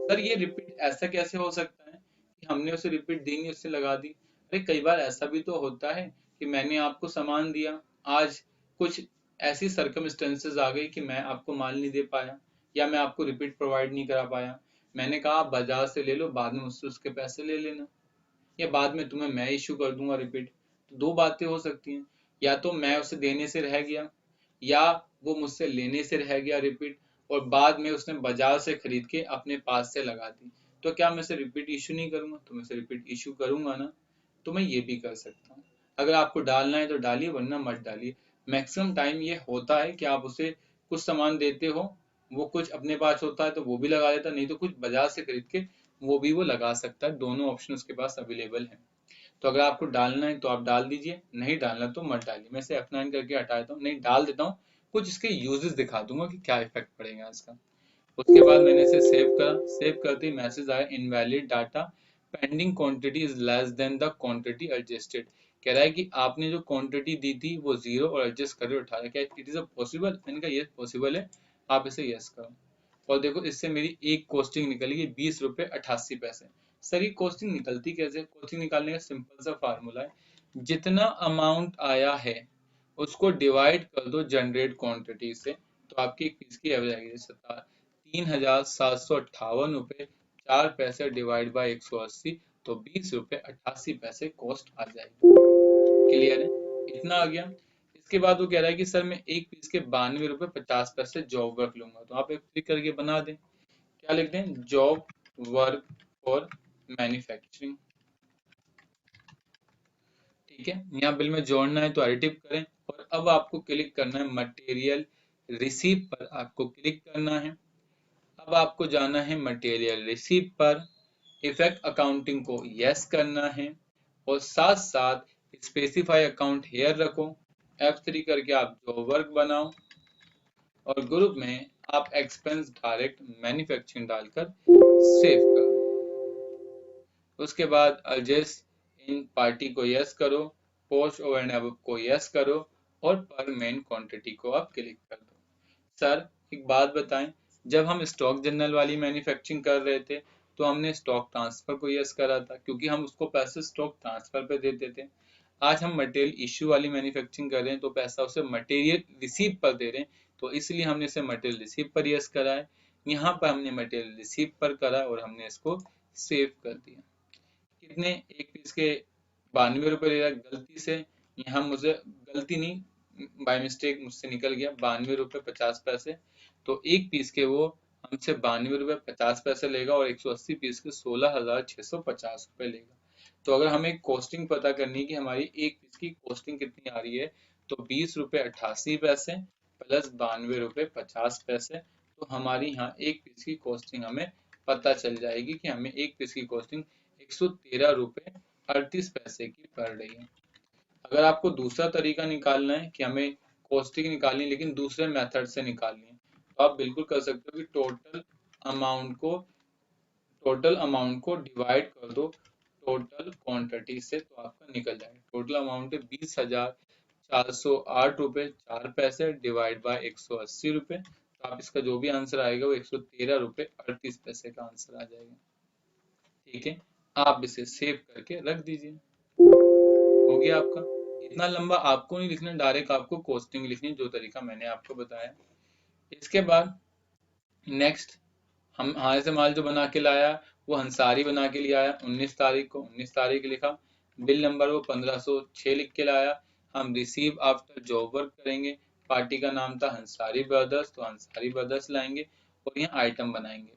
सर ये रिपीट ऐसा कैसे हो सकता है कि हमने उसे रिपीट दी नहीं उससे लगा दी? अरे कई बार ऐसा भी तो होता है कि मैंने आपको सामान दिया, आज कुछ ऐसी सर्कमस्टेंसेस आ गई कि मैं आपको माल नहीं दे पाया, या मैं आपको रिपीट प्रोवाइड नहीं करा पाया। मैंने कहा आप बाजार से ले लो, बाद में मुझसे उसके पैसे ले लेना, या बाद में तुम्हें मैं इशू कर दूंगा रिपीट। तो दो बातें हो सकती हैं, या तो मैं उसे देने से रह गया, या वो मुझसे लेने से रह गया रिपीट, और बाद में उसने बाजार से खरीद के अपने पास से लगा दी। तो क्या मैं उसे रिपीट इशू नहीं करूंगा? तो मैं उसे रिपीट इशू करूंगा ना। तो मैं ये भी कर सकता हूँ। अगर आपको डालना है तो डालिए, वरना मत डालिए। मैक्सिमम टाइम ये होता है कि आप उसे कुछ सामान देते हो, वो कुछ अपने पास होता है तो वो भी लगा देता है, नहीं तो कुछ बाजार से खरीद के वो भी वो लगा सकता है। दोनों ऑप्शन उसके पास अवेलेबल है। तो अगर आपको डालना है तो आप डाल दीजिए, नहीं डालना तो मत डालिए। मैं इसे F9 करके हटा देता हूँ, नहीं डाल देता हूँ, कुछ इसके यूजेस दिखा दूंगा कि क्या इफेक्ट पड़ेगा इसका। उसके बाद मैंने इसे सेव करा, सेव करते ही मैसेज आया invalid data, pending quantity is less than the quantity adjusted. कह रहा है कि आपने जो क्वांटिटी दी थी वो 0 और एडजस्ट करके उठा रहा, क्या इट इज अ पॉसिबल? मैंने कहा यस पॉसिबल है, आप इसे यस करो। और देखो इससे मेरी एक कॉस्टिंग निकली है 20 रुपये 88 पैसे। सर ये कॉस्टिंग निकलती कैसे? कॉस्टिंग निकालने का सिंपल सा फार्मूला है, जितना अमाउंट आया है उसको डिवाइड कर दो जनरेट क्वांटिटी से, तो आपकी एक पीस की एवरेज आएगी। 3758 रुपये 4 पैसे डिवाइड बाई 180, तो 20 रुपये 88 पैसे कॉस्ट आ जाएगी। क्लियर है? इतना आ गया। इसके बाद वो कह रहा है कि सर मैं एक पीस के 92 रुपये 50 पैसे जॉब वर्क लूंगा, तो आप एक क्लिक करके बना दें। क्या लिख दें? जॉब वर्क फॉर मैन्युफैक्चरिंग, ठीक है। यहाँ बिल में जोड़ना है तो एडिटिव करें, और अब आपको क्लिक करना है मटेरियल रिसीव पर, आपको क्लिक करना है। अब आपको जाना है मटेरियल रिसीव पर, इफेक्ट अकाउंटिंग को यस करना है, और साथ साथ स्पेसिफाई अकाउंट हेयर रखो। F3 करके आप जॉब वर्क बनाओ, और ग्रुप में आप एक्सपेंस डायरेक्ट मैन्युफैक्चरिंग डालकर सेव करो। उसके बाद एडजस्ट इन पार्टी को यस करो, पोस्ट ओवर एंड अबव को यस करो, और पर मेन क्वांटिटी को आप क्लिक कर दो। सर एक बात बताएं, जब हम स्टॉक जनरल वाली मैन्युफैक्चरिंग कर रहे थे तो हमने स्टॉक ट्रांसफर को यस करा था, क्योंकि हम उसको पैसे स्टॉक ट्रांसफर पे देते थे। आज हम मटेरियल इश्यू वाली मैन्युफैक्चरिंग कर रहे हैं तो पैसा उसे मटेरियल रिसीव पर दे रहे हैं, तो इसलिए हमने इसे मटेरियल रिसीव पर यस करा है। यहाँ पर हमने मटेरियल रिसीव पर करा और हमने इसको सेव कर दिया। कितने? एक पीस के 92 रुपये ले रहा है गलती से, यहाँ मुझे गलती नहीं, बाय मिस्टेक मुझसे निकल गया 92 रुपये 50 पैसे। तो एक पीस के वो हमसे 92 रुपये 50 पैसे लेगा, और 180 पीस के 16,650 रुपये लेगा। तो अगर हमें कॉस्टिंग पता करनी है कि हमारी एक पीस की कॉस्टिंग कितनी आ रही है, तो 20 रुपये 88 पैसे प्लस 92 रुपये 50 पैसे, तो हमारी यहाँ एक पीस की कॉस्टिंग हमें पता चल जाएगी कि हमें एक पीस की कॉस्टिंग 113 रुपये 38 पैसे की पड़ रही है। अगर आपको दूसरा तरीका निकालना है कि हमें कॉस्टिंग निकालनी है लेकिन दूसरे मेथड से निकालनी है, तो आप बिल्कुल कर सकते हो कि टोटल अमाउंट को डिवाइड कर दो टोटल क्वांटिटी से तो आपका निकल जाएगा। टोटल अमाउंट है 20,408 रुपए 4 पैसे डिवाइड बाय 180 रुपए। तो आप इसका जो भी आंसर आएगा वो 113 रुपए 38 पैसे का आंसर आ जाएगा। ठीक है, आप इसे सेव करके रख दीजिए। हो गया आपका। इतना लंबा आपको नहीं लिखना, डायरेक्ट आपको कॉस्टिंग लिखनी, जो तरीका मैंने आपको बताया। इसके बाद नेक्स्ट, हम यहाँ से माल जो बना के लाया वो अंसारी बना के ले आया 19 तारीख को, 19 तारीख लिखा। बिल नंबर वो 1506 लिख के लाया। हम रिसीव आफ्टर जॉब वर्क करेंगे। पार्टी का नाम था अंसारी ब्रदर्स, तो अंसारी ब्रदर्स लाएंगे और यहाँ आइटम बनाएंगे।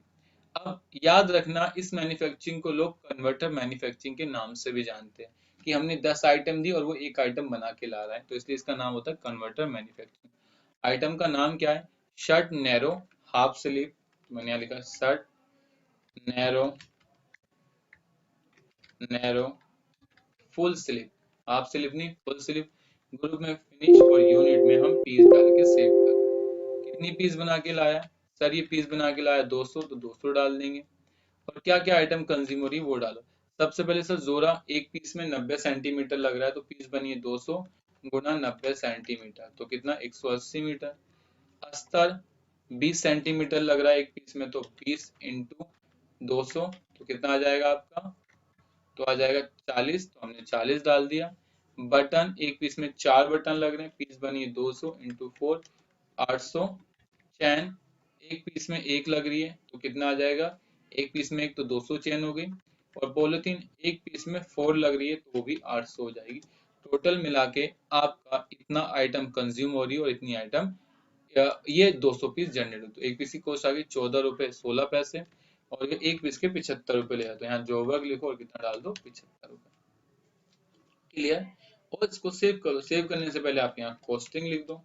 अब याद रखना, इस मैन्युफैक्चरिंग को लोग कन्वर्टर मैन्युफैक्चरिंग के नाम से भी जानते हैं कि हमने 10 आइटम दी और वो एक आइटम बना के ला रहा है, तो इसलिए इसका नाम होता है कन्वर्टर मैन्युफैक्चरिंग। आइटम का नाम क्या है? शर्ट नैरो हाफ स्लीव, मैंने यहाँ लिखा shirt narrow narrow full sleeve, half sleeve नहीं फुल स्लीव। ग्रुप में फिनिश और यूनिट में हम पीस डाल के सेव कर। कितनी पीस बना के लाया सर? ये पीस बना के लाया 200, तो 200 डाल देंगे। और क्या क्या आइटम कंज्यूम हो रही है वो डालो। सबसे पहले सर जोरा एक पीस में 90 सेंटीमीटर लग रहा है, तो पीस बनी है 200 गुना 90 सेंटीमीटर, तो कितना 180 मीटर। अस्तर 20 सेंटीमीटर लग रहा है एक पीस में, तो 20 इंटू 200, तो कितना आ जाएगा आपका? तो आ जाएगा 40, तो हमने 40 डाल दिया। बटन एक पीस में 4 बटन लग रहे हैं, पीस बनी है 200 इंटू 4 800। चैन एक पीस में एक लग रही है, तो कितना आ जाएगा? एक पीस में एक, तो 200 चेन हो गई। और पॉलिथीन एक पीस में 4 लग रही है, तो वो भी 800 हो जाएगी। टोटल मिला के आपका इतना आइटम कंज्यूम हो रही है और इतनी आइटम, ये 200 पीस जनरेट हो, तो एक पीस की कॉस्ट आ गई 14 रुपए 16 पैसे। और ये एक पीस के 75 रुपए ले जाते हैं। यहाँ जो वर्क लिखो और कितना डाल दो 75 रुपए। क्लियर? और इसको सेव करो। सेव करने से पहले आप यहाँ कॉस्टिंग लिख दो।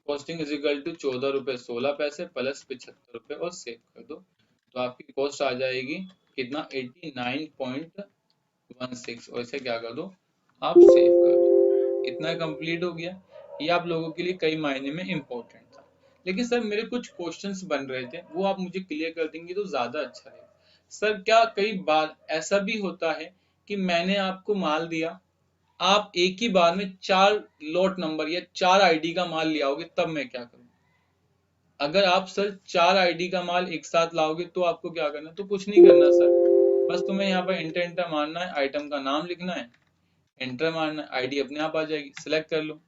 कॉस्टिंग इज इक्वल टू 14 रुपए 16 पैसे प्लस 75 रुपए और सेव कर दो। तो आपकी कॉस्ट आ जाएगी कितना? 89.16। और इसे क्या कर दो? आप सेव कर दो। इतना कंप्लीट हो गया। ये आप लोगों के लिए कई मायने में इम्पोर्टेंट था। लेकिन सर मेरे कुछ क्वेश्चंस बन रहे थे, वो आप मुझे क्लियर कर देंगे तो ज्यादा अच्छा है। सर क्या कई बार ऐसा भी होता है कि मैंने आपको माल दिया, आप एक ही बार में 4 लॉट नंबर या 4 आईडी का माल ले आओगे, तब मैं क्या करूं? अगर आप सर 4 आईडी का माल एक साथ लाओगे तो आपको क्या करना? तो कुछ नहीं करना सर, बस तुम्हें यहाँ पर इंटर इंटर मारना है, आइटम का नाम लिखना है, एंटर मारना है, आईडी अपने आप आ जाएगी, सिलेक्ट कर लो।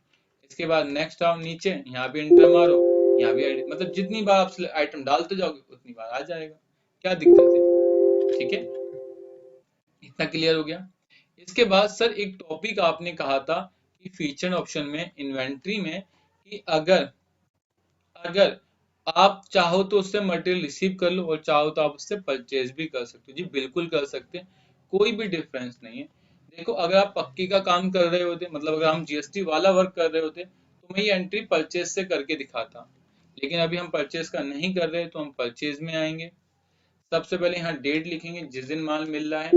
इसके बाद नेक्स्ट आओ नीचे, यहाँ भी इंटर मारो, यहाँ भी आईडी, मतलब जितनी बार आप आइटम डालते जाओगे उतनी बार आ जाएगा। क्या दिक्कत है? ठीक है, इतना क्लियर हो गया। इसके बाद सर एक टॉपिक आपने कहा था कि फीचर ऑप्शन में इन्वेंट्री में, कि अगर अगर आप चाहो तो उससे मटेरियल रिसीव कर लो और चाहो तो आप उससे परचेज भी कर सकते हो। जी बिल्कुल कर सकते हैं, कोई भी डिफरेंस नहीं है। देखो अगर आप पक्की का काम कर रहे होते, मतलब अगर हम जीएसटी वाला वर्क कर रहे होते, तो मैं ये एंट्री परचेज से करके दिखाता। लेकिन अभी हम परचेज का नहीं कर रहे, तो हम परचेज में आएंगे। सबसे पहले यहाँ डेट लिखेंगे जिस दिन माल मिल रहा है,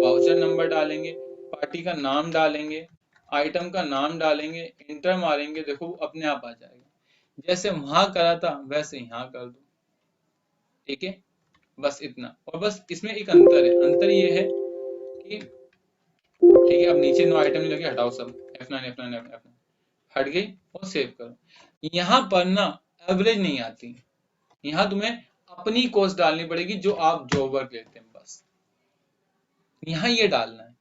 वाउचर नंबर डालेंगे, पार्टी का नाम डालेंगे, आइटम का नाम डालेंगे, इंटर मारेंगे, देखो वो अपने आप आ जाएगा। जैसे वहां करा था वैसे यहाँ कर दो। ठीक है, बस इतना। और बस इसमें एक अंतर है, अंतर ये है कि ठीक है, अब नीचे नो आइटम नहीं लगे, हटाओ सब, F9 F9 F9 हट गई और सेव करो। यहाँ पर ना एवरेज नहीं आती, यहाँ तुम्हें अपनी कॉस्ट डालनी पड़ेगी जो आप जॉब वर्क लेते हैं, बस यहाँ ये डालना है।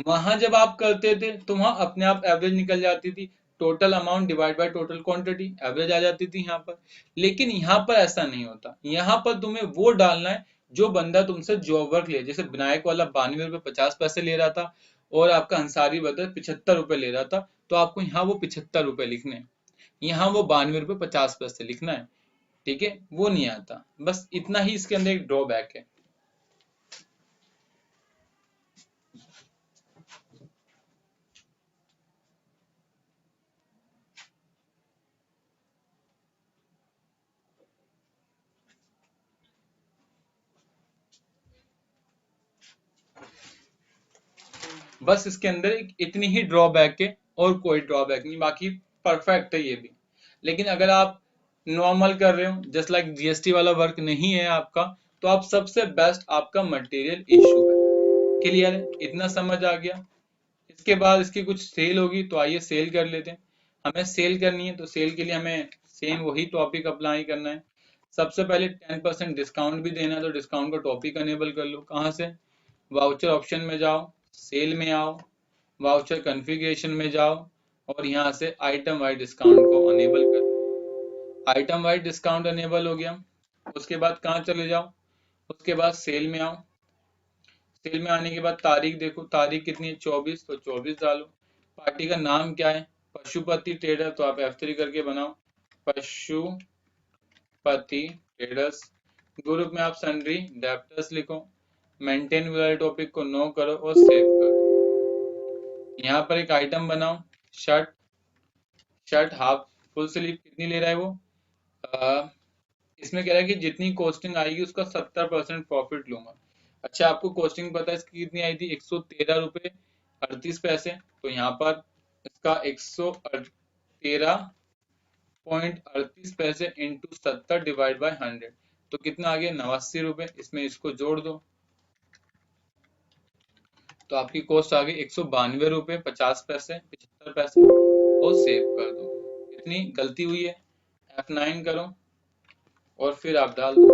वहां जब आप करते थे तो वहां अपने आप एवरेज निकल जाती थी, total amount divide by total quantity, average आ जाती थी यहाँ पर। लेकिन यहाँ पर ऐसा नहीं होता, यहाँ पर तुम्हें वो डालना है जो बंदा तुमसे जॉब वर्क ले। जैसे विनायक वाला 92 रुपए 50 पैसे ले रहा था और आपका अंसारी ब्रदर 75 रुपए ले रहा था, तो आपको यहाँ वो 75 रुपए लिखने हैं, यहाँ वो 92 रुपए 50 पैसे लिखना है। ठीक है, वो नहीं आता, बस इतना ही इसके अंदर एक ड्रॉबैक है। बस इसके अंदर एक इतनी ही ड्रॉबैक है और कोई ड्रॉबैक नहीं, बाकी परफेक्ट है ये भी। लेकिन अगर आप नॉर्मल कर रहे हो, जस्ट लाइक जीएसटी वाला वर्क नहीं है आपका, तो आप सबसे बेस्ट आपका मटेरियल इशू है। क्लियर है, इतना समझ आ गया। इसके बाद इसकी कुछ सेल होगी, तो आइए सेल कर लेते हैं। हमें सेल करनी है, तो सेल के लिए हमें सेम वही टॉपिक अप्लाई करना है। सबसे पहले 10% डिस्काउंट भी देना है, तो डिस्काउंट का टॉपिक अनेबल कर लो। कहाँ से? वाउचर ऑप्शन में जाओ, सेल में आओ, वाउचर कॉन्फ़िगरेशन में जाओ, और यहाँ से आइटम वाइज डिस्काउंट को अनेबल कर। आइटम वाइज डिस्काउंट अनेबल हो गया। उसके बाद कहाँ चले जाओ? उसके बाद सेल में आओ। सेल में आने के बाद तारीख देखो, तारीख कितनी है? 24, तो 24 डालो। पार्टी का नाम क्या है? पशुपति ट्रेडर, तो आप F3 करके बनाओ, पशुपति ट्रेडर्स। ग्रुप में आप सन्ड्री डेप्टर्स लिखो, मेंटेन वाले टॉपिक को नो करो और सेव करो। यहाँ पर एक आइटम बनाओ, shirt. Shirt half full sleeve कितनी ले रहा है वो? अ, इसमें कह रहा है कि जितनी कॉस्टिंग आएगी उसका 70% प्रॉफिट लूंगा। अच्छा, आपको कॉस्टिंग पता है इसकी कितनी आई थी? 113 रुपये 38 पैसे। तो यहाँ पर इसका 113.38 इंटू 70 डिवाइड बाय 100, तो कितना आ गया? 89 रुपये। इसमें इसको जोड़ दो, तो आपकी कॉस्ट आ गई 192 रुपये 50 पैसे 75 पैसे, और सेव कर दो। कितनी गलती हुई है? F9 करो और फिर आप डाल दो।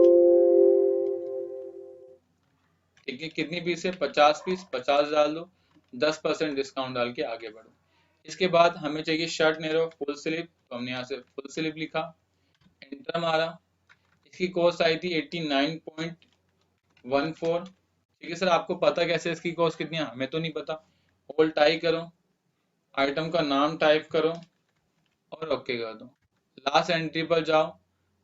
ठीक है, कितनी पीस है? 50 पीस, 50 डाल दो, 10% डिस्काउंट डाल के आगे बढ़ो। इसके बाद हमें चाहिए शर्ट नेरो फुल स्लीव, तो हमने यहाँ से फुल स्लीव लिखा, एंटर मारा। इसकी कॉस्ट आई थी 89.14। ठीक है सर, आपको पता कैसे इसकी कॉस्ट कितनी है? हमें तो नहीं पता। ऑल टाइप करो, आइटम का नाम टाइप करो और ओके कर दो। लास्ट एंट्री पर जाओ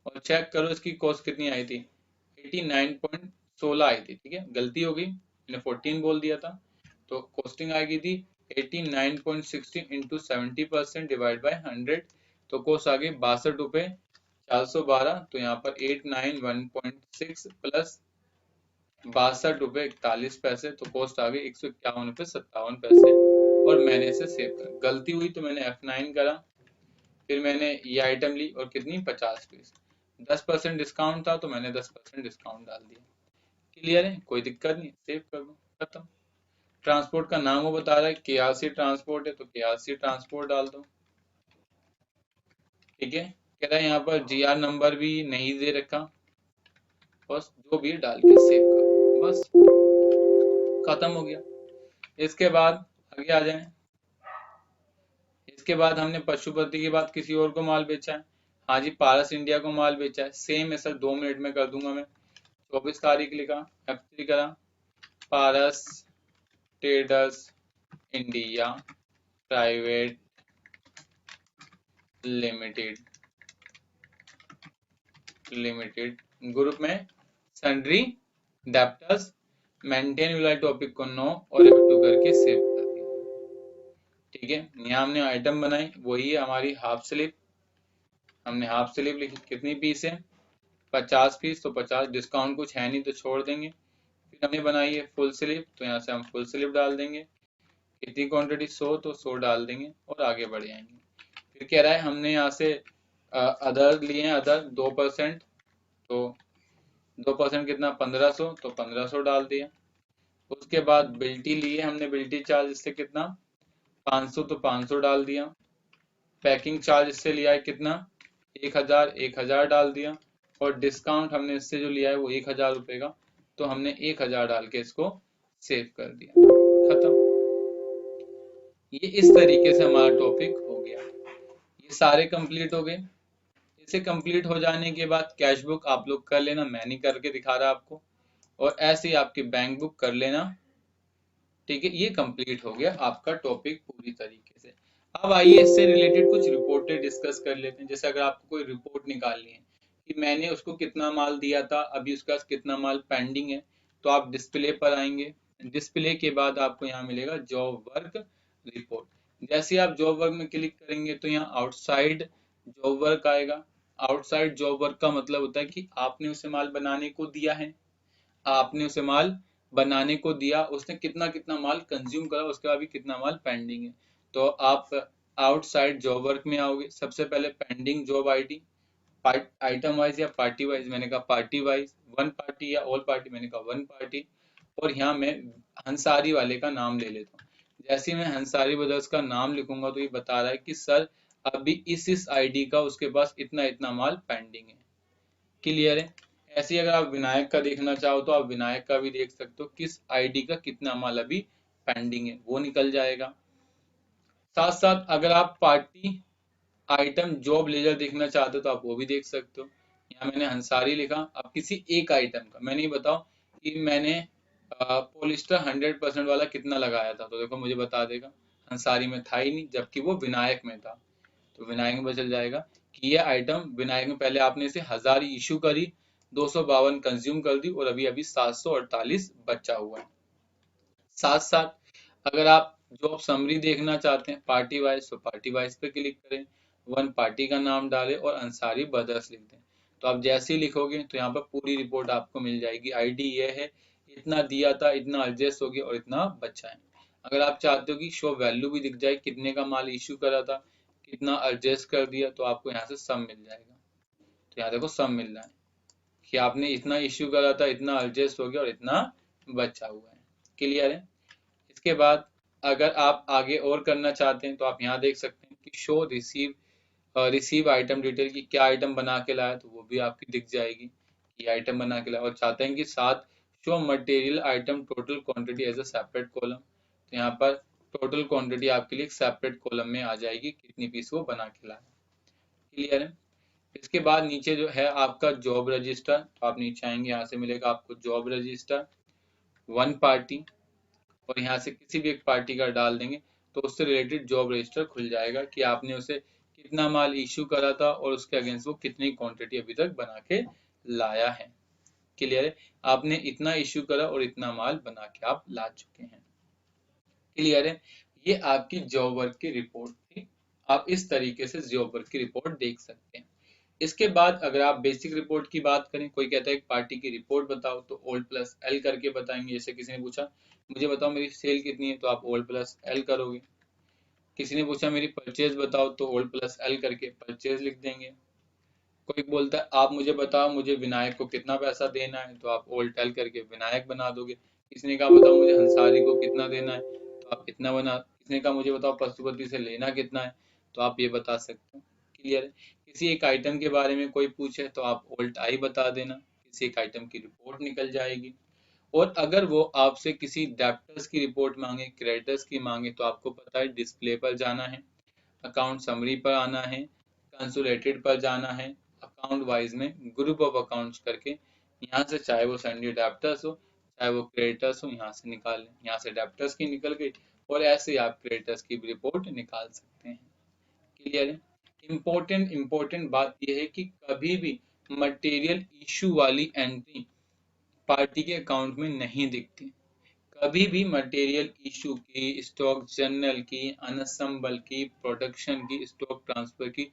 और चेक करो इसकी कॉस्ट कितनी आई थी? 89.16 आई थी। ठीक है, गलती हो गई, मैंने 14 बोल दिया था। तो कॉस्टिंग आ गई थी 89.60 इंटू 70% डिवाइड बाय 100, तो कॉस्ट आ गई 62 रुपये 412। तो यहाँ पर 891.6 प्लस 62 रुपये 41 पैसे, तो कॉस्ट आ गई 151 रुपये 57 पैसे। और मैंने इसे सेव कर, गलती हुई तो मैंने F9 करा, फिर मैंने ये आइटम ली और कितनी? 50 पीस। 10% डिस्काउंट था, तो मैंने 10% डिस्काउंट डाल दिया। क्लियर है, कोई दिक्कत नहीं, सेव कर दो, खत्म। ट्रांसपोर्ट का नाम वो बता रहा है, KRC ट्रांसपोर्ट है, तो KRC ट्रांसपोर्ट डाल दो। ठीक है, कह रहा है यहाँ पर GR नंबर भी नहीं दे रखा, बस जो भी डाल के सेव करो, बस खत्म हो गया। इसके बाद आगे आ जाए। इसके बाद हमने पशुपति के बाद किसी और को माल बेचा है। हाँ जी, पारस इंडिया को माल बेचा है। सेम है सर, 2 मिनट में कर दूंगा मैं। 24 तारीख लिखा, F3 करा, Paras traders India private limited group में सन्ड्री डेप्टर्स, मेंटेन वाला टॉपिक को नो और F2 करके सेव कर दिया। ठीक है, यहाँ हमने आइटम बनाई, वही है हमारी हाफ स्लिप। हमने हाफ स्लिप लिखी, कितनी पीस है? 50 पीस, तो 50, डिस्काउंट कुछ है नहीं तो छोड़ देंगे। फिर हमने बनाई है फुल स्लिप, तो यहाँ से हम फुल स्लिप डाल देंगे। कितनी क्वांटिटी? 100, तो 100 डाल देंगे और आगे बढ़ जाएंगे। फिर कह रहा है हमने यहाँ से अदर लिए हैं, अदर 2%, तो 2% कितना? 1500, तो 1500 डाल दिया। उसके बाद बिल्टी लिए हमने, बिल्टी चार्ज इससे कितना? 500, तो 500 डाल दिया। पैकिंग चार्ज इससे लिया है कितना? 1000, 1000 डाल दिया। और डिस्काउंट हमने इससे जो लिया है वो 1000 रुपये का, तो हमने 1000 डाल के इसको सेव कर दिया, खत्म। ये इस तरीके से हमारा टॉपिक हो गया। ये सारे कंप्लीट हो गए। इसे कंप्लीट हो जाने के बाद कैश बुक आप लोग कर लेना, मैं नहीं करके दिखा रहा आपको, और ऐसे ही आपकी बैंक बुक कर लेना। ठीक है, ये कंप्लीट हो गया आपका टॉपिक पूरी तरीके से। अब आइए इससे रिलेटेड कुछ रिपोर्टें डिस्कस कर लेते हैं। जैसे अगर आपको कोई रिपोर्ट निकालनी है कि मैंने उसको कितना माल दिया था, अभी उसके पास कितना माल पेंडिंग है, तो आप डिस्प्ले पर आएंगे। डिस्प्ले के बाद आपको यहाँ मिलेगा जॉब वर्क रिपोर्ट। जैसे आप जॉब वर्क में क्लिक करेंगे तो यहाँ आउटसाइड जॉब वर्क आएगा। आउटसाइड जॉब वर्क का मतलब होता है कि आपने उसे माल बनाने को दिया है, आपने उसे माल बनाने को दिया, उसने कितना कितना माल कंज्यूम करा, उसके बाद भी कितना माल पेंडिंग है। तो आप आउटसाइड जॉब वर्क में आओगे। सबसे पहले pending job ID, item wise या पार्टी वाइज? मैंने कहा पार्टी वाइज, वन पार्टी या ऑल पार्टी? मैंने कहा वन पार्टी। और यहाँ मैं हंसारी वाले का नाम ले लेता हूँ। जैसे ही मैं हंसारी ब्रदर्स का नाम लिखूंगा तो ये बता रहा है कि सर अभी इस आईडी का उसके पास इतना इतना माल पेंडिंग है। क्लियर है। ऐसे ही अगर आप विनायक का देखना चाहो तो आप विनायक का भी देख सकते हो, किस आईडी का कितना माल अभी पेंडिंग है वो निकल जाएगा। साथ साथ अगर आप पार्टी आइटम जॉब लेजर देखना चाहते हो तो आप वो भी देख सकते हो। यहाँ मैंने अंसारी लिखा, अब किसी एक आइटम का मैंने ये बताओ कि मैंने पॉलिस्टर 100% वाला कितना लगाया था, तो देखो मुझे बता देगा। अंसारी में था ही नहीं, जबकि वो विनायक में था, तो विनायक में पता चल जाएगा कि ये आइटम विनायक में पहले आपने इसे 1000 इशू करी, 252 कंज्यूम कर दी और अभी अभी 748 बचा हुआ है। साथ साथ अगर आप जॉब समरी देखना चाहते हैं पार्टी वाइज, तो पार्टी वाइज पे क्लिक करें, वन पार्टी का नाम डालें और अंसारी ब्रदर्स लिख दें। तो आप जैसे ही लिखोगे तो यहाँ पर पूरी रिपोर्ट आपको मिल जाएगी। आईडी ये है, इतना दिया था, इतना एडजस्ट हो गया और इतना बचा है। अगर आप चाहते हो कि शो वैल्यू भी दिख जाए, कितने का माल इश्यू करा था, कितना एडजस्ट कर दिया, तो आपको यहाँ से सम मिल जाएगा। तो यहाँ देखो सम मिल रहा है कि आपने इतना इश्यू करा था, इतना एडजस्ट हो गया और इतना बचा हुआ है। क्लियर है। इसके बाद अगर आप आगे और करना चाहते हैं तो आप यहाँ देख सकते हैं कि शो रिसीव आइटम डिटेल की क्या आइटम बना के लाया, तो वो भी आपकी दिख जाएगी कि आइटम बना के लाया। और चाहते हैं कि साथ show material item total quantity as a separate column, तो यहाँ पर टोटल क्वांटिटी आपके लिए एक सेपरेट कॉलम में आ जाएगी, कितनी पीस वो बना के लाया। क्लियर है। इसके बाद नीचे जो है आपका जॉब रजिस्टर, तो आप नीचे आएंगे, यहाँ से मिलेगा आपको जॉब रजिस्टर, वन पार्टी, और यहाँ से किसी भी एक पार्टी का डाल देंगे तो उससे रिलेटेड जॉब रजिस्टर खुल जाएगा कि आपने उसे कितना माल इश्यू करा था और उसके अगेंस्ट वो कितनी क्वांटिटी अभी तक बना के लाया है। क्लियर है। आपने इतना इश्यू करा और इतना माल बना के आप ला चुके हैं। क्लियर है। ये आपकी जॉब वर्क की रिपोर्ट थी। आप इस तरीके से जॉब वर्क की रिपोर्ट देख सकते हैं। इसके बाद अगर आप बेसिक रिपोर्ट की बात करें, कोई कहता है एक पार्टी की रिपोर्ट बताओ तो ओल्ड प्लस एल करके बताएंगे। जैसे किसी ने पूछा मुझे बताओ मेरी सेल कितनी है, तो आप ओल्ड प्लस एल करोगे। किसी ने पूछा मेरी परचेज बताओ, तो ओल्ड प्लस एल करके परचेज लिख देंगे। कोई बोलता है आप मुझे बताओ मुझे विनायक को कितना पैसा देना है, तो आप ओल्ड एल करके विनायक बना दोगे। किसी ने कहा बताओ मुझे हंसारी को कितना देना है, तो आप इतना बना। किसी ने कहा मुझे बताओ पशुपति से लेना कितना है, तो आप ये बता सकते हो। क्लियर है। किसी एक आइटम के बारे में कोई पूछे तो आप ओल्ड आई बता देना, किसी एक आइटम की रिपोर्ट निकल जाएगी। और अगर वो आपसे किसी डेप्टर्स की रिपोर्ट मांगे, क्रेडिटर्स की मांगे, तो आपको पता है डिस्प्ले पर जाना है, अकाउंट समरी पर आना है, कंसोलिडेटेड पर जाना है, अकाउंट वाइज में ग्रुप ऑफ अकाउंट्स करके यहाँ से चाहे वो सन्डी डेप्टर्स हो चाहे वो क्रेडिटर्स हो, यहाँ से निकाल लें। यहाँ से डेप्टर्स की निकल गई और ऐसे ही आप क्रेडिटर्स की रिपोर्ट निकाल सकते हैं। क्लियर है। इम्पोर्टेंट बात यह है कि कभी भी मटेरियल इशू वाली एंट्री पार्टी के अकाउंट में नहीं दिखती। कभी भी मटेरियल इशू की, स्टॉक जनरल की, अनअसेंबल की, प्रोडक्शन की, स्टॉक ट्रांसफर की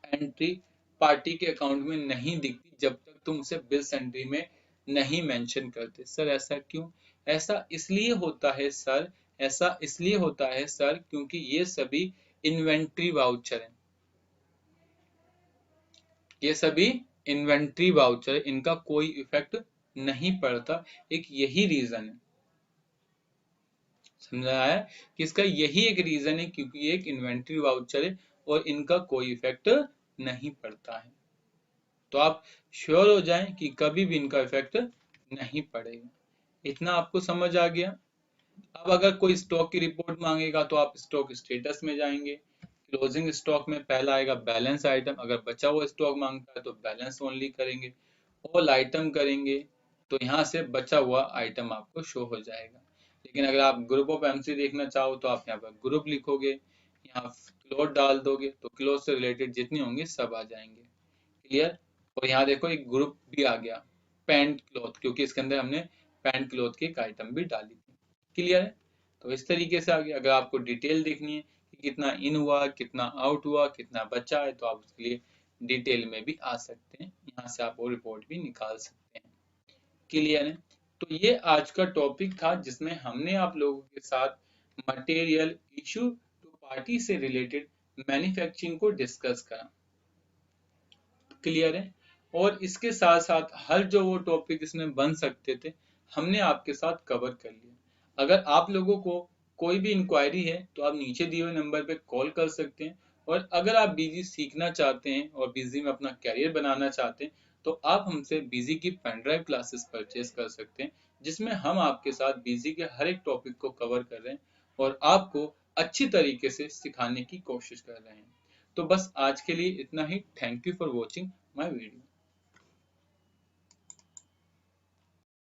एंट्री पार्टी के अकाउंट में नहीं दिखती जब तक तुम उसे बिल्स एंट्री में नहीं मेंशन करते। सर ऐसा क्यों? ऐसा इसलिए होता है सर, ऐसा इसलिए होता है सर क्योंकि ये सभी इन्वेंट्री वाउचर हैं। ये सभी इन्वेंट्री वाउचर, इनका कोई इफेक्ट नहीं पड़ता। एक यही रीजन है, समझा है कि इसका यही एक रीजन है क्योंकि ये एक इन्वेंट्री वाउचर है और इनका कोई इफेक्ट नहीं पड़ता है। तो आप श्योर हो जाएं कि कभी भी इनका इफेक्ट नहीं पड़ेगा। इतना आपको समझ आ गया। अब अगर कोई स्टॉक की रिपोर्ट मांगेगा तो आप स्टॉक स्टेटस में जाएंगे, क्लोजिंग स्टॉक में पहला आएगा बैलेंस आइटम, अगर बचा हुआ स्टॉक मांगता है तो बैलेंस ओनली करेंगे, ऑल आइटम करेंगे तो यहाँ से बचा हुआ आइटम आपको शो हो जाएगा। लेकिन अगर आप ग्रुप ऑफ एमसी देखना चाहो तो आप यहाँ पर ग्रुप लिखोगे, यहाँ क्लोज डाल दोगे तो क्लोज से रिलेटेड जितने होंगे सब आ जाएंगे। क्लियर। और यहाँ देखो एक ग्रुप भी आ गया पैंट क्लॉथ, क्योंकि इसके अंदर हमने पैंट क्लॉथ की एक आइटम भी डाली थी। क्लियर है। तो इस तरीके से आ गया। अगर आपको डिटेल देखनी है कि कितना इन हुआ, कितना आउट हुआ, कितना बचा है, तो आप उसके लिए डिटेल में भी आ सकते हैं, यहाँ से आप वो रिपोर्ट भी निकाल सकते हैं। क्लियर है। तो ये आज का टॉपिक था जिसमें हमने आप लोगों के साथ मटेरियल इशू टू पार्टी से रिलेटेड मैन्युफैक्चरिंग को डिस्कस करा। क्लियर है। और इसके साथ साथ हर जो वो टॉपिक इसमें बन सकते थे हमने आपके साथ कवर कर लिया। अगर आप लोगों को कोई भी इंक्वायरी है तो आप नीचे दिए हुए नंबर पे कॉल कर सकते हैं। और अगर आप बिजी सीखना चाहते हैं और बिजी में अपना कैरियर बनाना चाहते हैं तो आप हमसे बिजी की पेन ड्राइव क्लासेस परचेज कर सकते हैं, जिसमें हम आपके साथ बिजी के हर एक टॉपिक को कवर कर रहे हैं और आपको अच्छी तरीके से सिखाने की कोशिश कर रहे हैं। तो बस आज के लिए इतना ही। Thank you for watching my video.